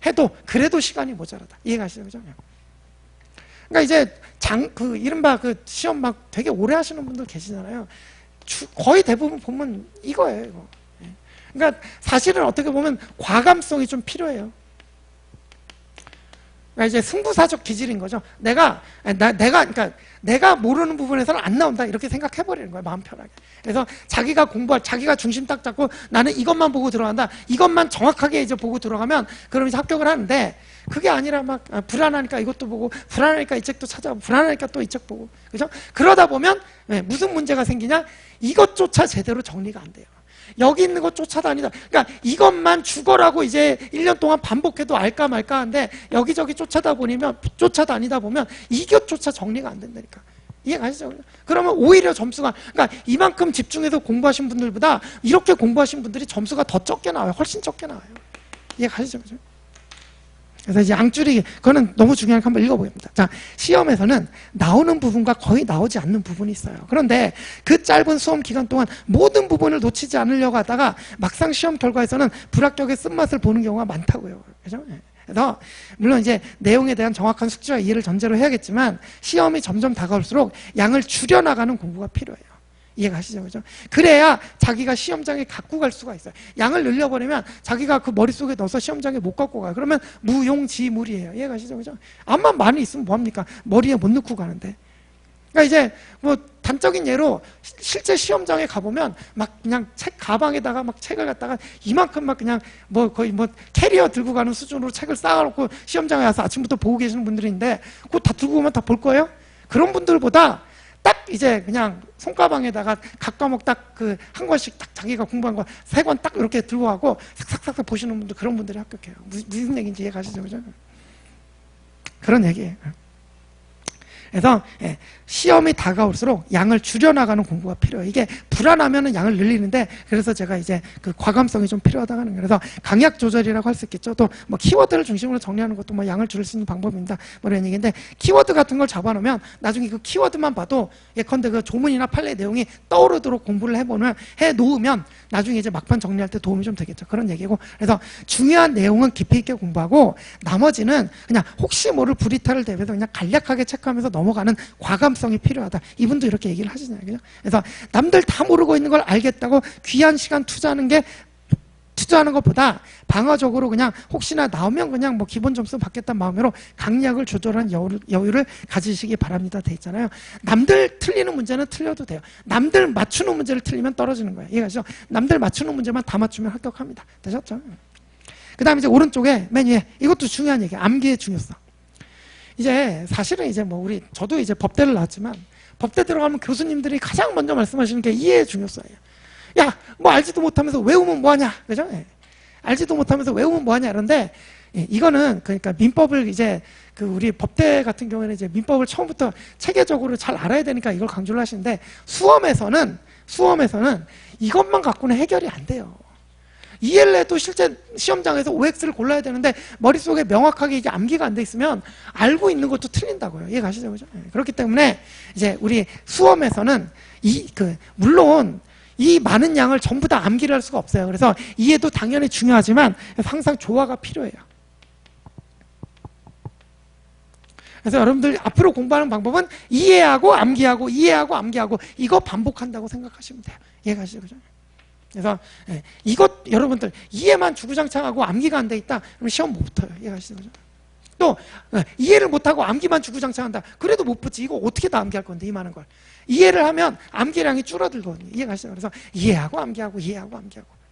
해도 그래도 시간이 모자라다. 이해가시죠? 그죠? 그러니까 이제 이른바 시험 막 되게 오래 하시는 분들 계시잖아요. 거의 대부분 보면 이거예요. 이거. 그러니까 사실은 어떻게 보면 과감성이 좀 필요해요. 그러니까 이제 승부사적 기질인 거죠. 내가 모르는 부분에서는 안 나온다 이렇게 생각해버리는 거예요. 마음 편하게. 그래서 자기가 중심 딱 잡고 나는 이것만 보고 들어간다. 이것만 정확하게 이제 보고 들어가면 그럼 이제 합격을 하는데, 그게 아니라 막 불안하니까 이것도 보고, 불안하니까 이 책도 찾아보고, 불안하니까 또 이 책 보고, 그죠? 그러다 보면 무슨 문제가 생기냐? 이것조차 제대로 정리가 안 돼요. 여기 있는 거 쫓아다니다. 그러니까 이것만 죽어라고 이제 1년 동안 반복해도 알까 말까 하는데, 여기저기 쫓아다니다 보면 이것조차 정리가 안 된다니까. 이해가시죠? 그러면 오히려 점수가, 그러니까 이만큼 집중해서 공부하신 분들보다 이렇게 공부하신 분들이 점수가 더 적게 나와요. 훨씬 적게 나와요. 이해가시죠? 그죠? 그래서 이제 양줄이기, 그거는 너무 중요하니까 한번 읽어보겠습니다. 자, 시험에서는 나오는 부분과 거의 나오지 않는 부분이 있어요. 그런데 그 짧은 수험 기간 동안 모든 부분을 놓치지 않으려고 하다가 막상 시험 결과에서는 불합격의 쓴맛을 보는 경우가 많다고요. 그죠? 그래서 물론 이제 내용에 대한 정확한 숙지와 이해를 전제로 해야겠지만, 시험이 점점 다가올수록 양을 줄여나가는 공부가 필요해요. 이해가시죠? 그죠? 그래야 자기가 시험장에 갖고 갈 수가 있어요. 양을 늘려버리면 자기가 그 머릿속에 넣어서 시험장에 못 갖고 가요. 그러면 무용지물이에요. 이해가시죠? 그죠? 암만 많이 있으면 뭐합니까? 머리에 못 넣고 가는데. 그러니까 이제 단적인 예로 실제 시험장에 가보면 막 그냥 책 가방에다가 막 책을 갖다가 이만큼 막 그냥 거의 캐리어 들고 가는 수준으로 책을 쌓아놓고 시험장에 와서 아침부터 보고 계시는 분들이 있는데, 그거 다 들고 오면 다 볼 거예요? 그런 분들보다 딱 딱 이제 그냥 손가방에다가 각 과목 딱 그 한 권씩 딱 자기가 공부한 거 3권 딱 이렇게 들고 가고 싹싹싹 보시는 분들, 그런 분들이 합격해요. 무슨 얘기인지 이해가시죠? 그죠? 그런 얘기예요. 그래서 시험이 다가올수록 양을 줄여나가는 공부가 필요해요. 이게 불안하면 양을 늘리는데, 그래서 제가 이제 그 과감성이 좀 필요하다고 하는 거예요. 그래서 강약 조절이라고 할 수 있겠죠. 또 뭐 키워드를 중심으로 정리하는 것도 뭐 양을 줄일 수 있는 방법입니다. 뭐 이런 얘기인데, 키워드 같은 걸 잡아놓으면 나중에 그 키워드만 봐도 예컨대 그 조문이나 판례 내용이 떠오르도록 공부를 해놓으면 나중에 이제 막판 정리할 때 도움이 좀 되겠죠. 그런 얘기고, 그래서 중요한 내용은 깊이 있게 공부하고 나머지는 그냥 혹시 모를 불이탈을 대비해서 그냥 간략하게 체크하면서 넘어가는 과감성이 필요하다. 이분도 이렇게 얘기를 하시잖아요. 그죠? 그래서 남들 다 모르고 있는 걸 알겠다고 귀한 시간 투자하는 것보다 방어적으로 그냥 혹시나 나오면 그냥 뭐 기본 점수 받겠다는 마음으로 강약을 조절한 여유를 가지시기 바랍니다. 돼 있잖아요. 남들 틀리는 문제는 틀려도 돼요. 남들 맞추는 문제를 틀리면 떨어지는 거예요. 이해가시죠? 남들 맞추는 문제만 다 맞추면 합격합니다. 되셨죠? 그 다음에 이제 오른쪽에 맨 위에 이것도 중요한 얘기예요. 암기의 중요성. 이제 사실은 이제 뭐 저도 이제 법대를 나왔지만 법대 들어가면 교수님들이 가장 먼저 말씀하시는 게 이해의 중요성이에요. 야, 뭐 알지도 못하면서 외우면 뭐하냐, 그죠? 알지도 못하면서 외우면 뭐하냐 이런데, 이거는 그러니까 민법을 이제 그 우리 법대 같은 경우에는 이제 민법을 처음부터 체계적으로 잘 알아야 되니까 이걸 강조를 하시는데, 수험에서는 이것만 갖고는 해결이 안 돼요. 이해를 해도 실제 시험장에서 OX를 골라야 되는데 머릿속에 명확하게 이게 암기가 안 돼 있으면 알고 있는 것도 틀린다고요. 이해가시죠? 그죠? 그렇기 때문에 이제 우리 수험에서는 물론 이 많은 양을 전부 다 암기를 할 수가 없어요. 그래서 이해도 당연히 중요하지만 항상 조화가 필요해요. 그래서 여러분들 앞으로 공부하는 방법은 이해하고 암기하고 이해하고 암기하고 이거 반복한다고 생각하시면 돼요. 이해가시죠? 그죠? 그래서 이것 여러분들 이해만 주구장창하고 암기가 안 돼 있다 그러면 시험 못 붙어요. 이해가시죠? 또 이해를 못하고 암기만 주구장창한다 그래도 못 붙지. 이거 어떻게 다 암기할 건데 이 많은 걸. 이해를 하면 암기량이 줄어들거든요. 이해가시죠? 그래서 이해하고 암기하고 이해하고 암기하고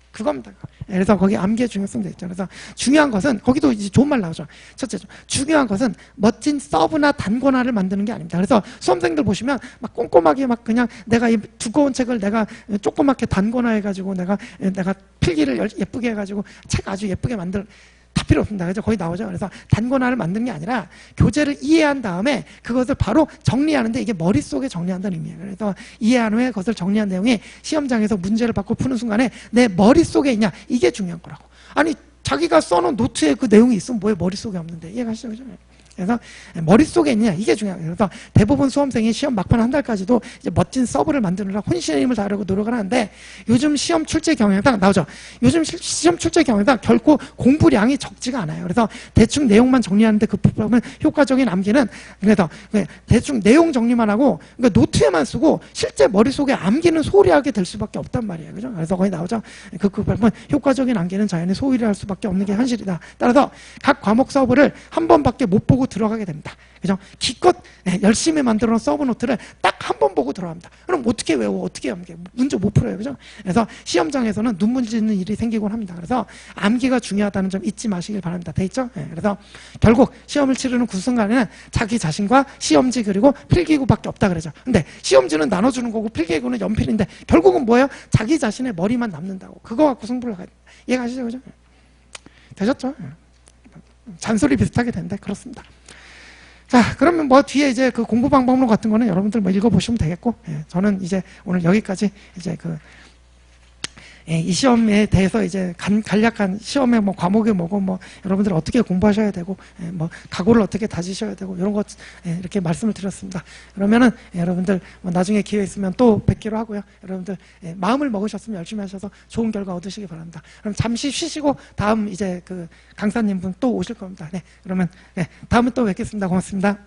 그겁니다. 그래서 거기 암기의 중요성도 있죠. 그래서 중요한 것은 거기도 이제 좋은 말 나오죠. 첫째, 중요한 것은 멋진 서브나 단권화를 만드는 게 아닙니다. 그래서 수험생들 보시면 막 꼼꼼하게 막 그냥 내가 이 두꺼운 책을 내가 조그맣게 단권화해가지고 내가 필기를 예쁘게 해가지고 책 아주 예쁘게 다 필요 없습니다. 그래서 거기 나오죠. 그래서 단권화를 만드는 게 아니라 교재를 이해한 다음에 그것을 바로 정리하는데 이게 머릿속에 정리한다는 의미예요. 그래서 이해한 후에 그것을 정리한 내용이 시험장에서 문제를 받고 푸는 순간에 내 머릿속에 있냐 이게 중요한 거라고. 아니 자기가 써놓은 노트에 그 내용이 있으면 뭐에 머릿속에 없는데 이해가시죠? 그죠? 그래서 머릿속에 있느냐 이게 중요해요. 그래서 대부분 수험생이 시험 막판 한 달까지도 이제 멋진 서브를 만드느라 혼신의 힘을 다하려고 노력을 하는데 요즘 시험 출제 경향상 나오죠. 요즘 시험 출제 경향상 결코 공부량이 적지가 않아요. 그래서 대충 내용만 정리하는데 그 부분은 효과적인 암기는 그래서 대충 내용 정리만 하고 그러니까 노트에만 쓰고 실제 머릿속에 암기는 소홀히 하게 될 수밖에 없단 말이에요. 그죠? 그래서 거기 나오죠. 그 부분은 효과적인 암기는 자연히 소홀히 할 수밖에 없는 게 현실이다. 따라서 각 과목 서브를 한 번밖에 못 보고 들어가게 됩니다. 그죠? 기껏 열심히 만들어 놓은 서브 노트를 딱 한 번 보고 들어갑니다. 그럼 어떻게 외워? 어떻게 암기? 문제 못 풀어요. 그죠? 그래서 시험장에서는 눈물 짓는 일이 생기곤 합니다. 그래서 암기가 중요하다는 점 잊지 마시길 바랍니다. 돼 있죠? 그래서 결국 시험을 치르는 그 순간에는 자기 자신과 시험지 그리고 필기구밖에 없다 그러죠. 근데 시험지는 나눠주는 거고 필기구는 연필인데 결국은 뭐예요? 자기 자신의 머리만 남는다고. 그거 갖고 승부를 가야 됩니다. 이해가시죠? 그죠? 되셨죠? 잔소리 비슷하게 되는데 그렇습니다. 자, 그러면 뭐 뒤에 이제 그 공부 방법론 같은 거는 여러분들 뭐 읽어보시면 되겠고, 저는 이제 오늘 여기까지 이제 이 시험에 대해서 이제 간략한 시험의 뭐 과목이 뭐고 뭐 여러분들 어떻게 공부하셔야 되고 뭐 각오를 어떻게 다지셔야 되고 이런 것 이렇게 말씀을 드렸습니다. 그러면은 여러분들 뭐 나중에 기회 있으면 또 뵙기로 하고요. 여러분들 마음을 먹으셨으면 열심히 하셔서 좋은 결과 얻으시기 바랍니다. 그럼 잠시 쉬시고 다음 이제 그 강사님 분 또 오실 겁니다. 네, 그러면 다음에 또 뵙겠습니다. 고맙습니다.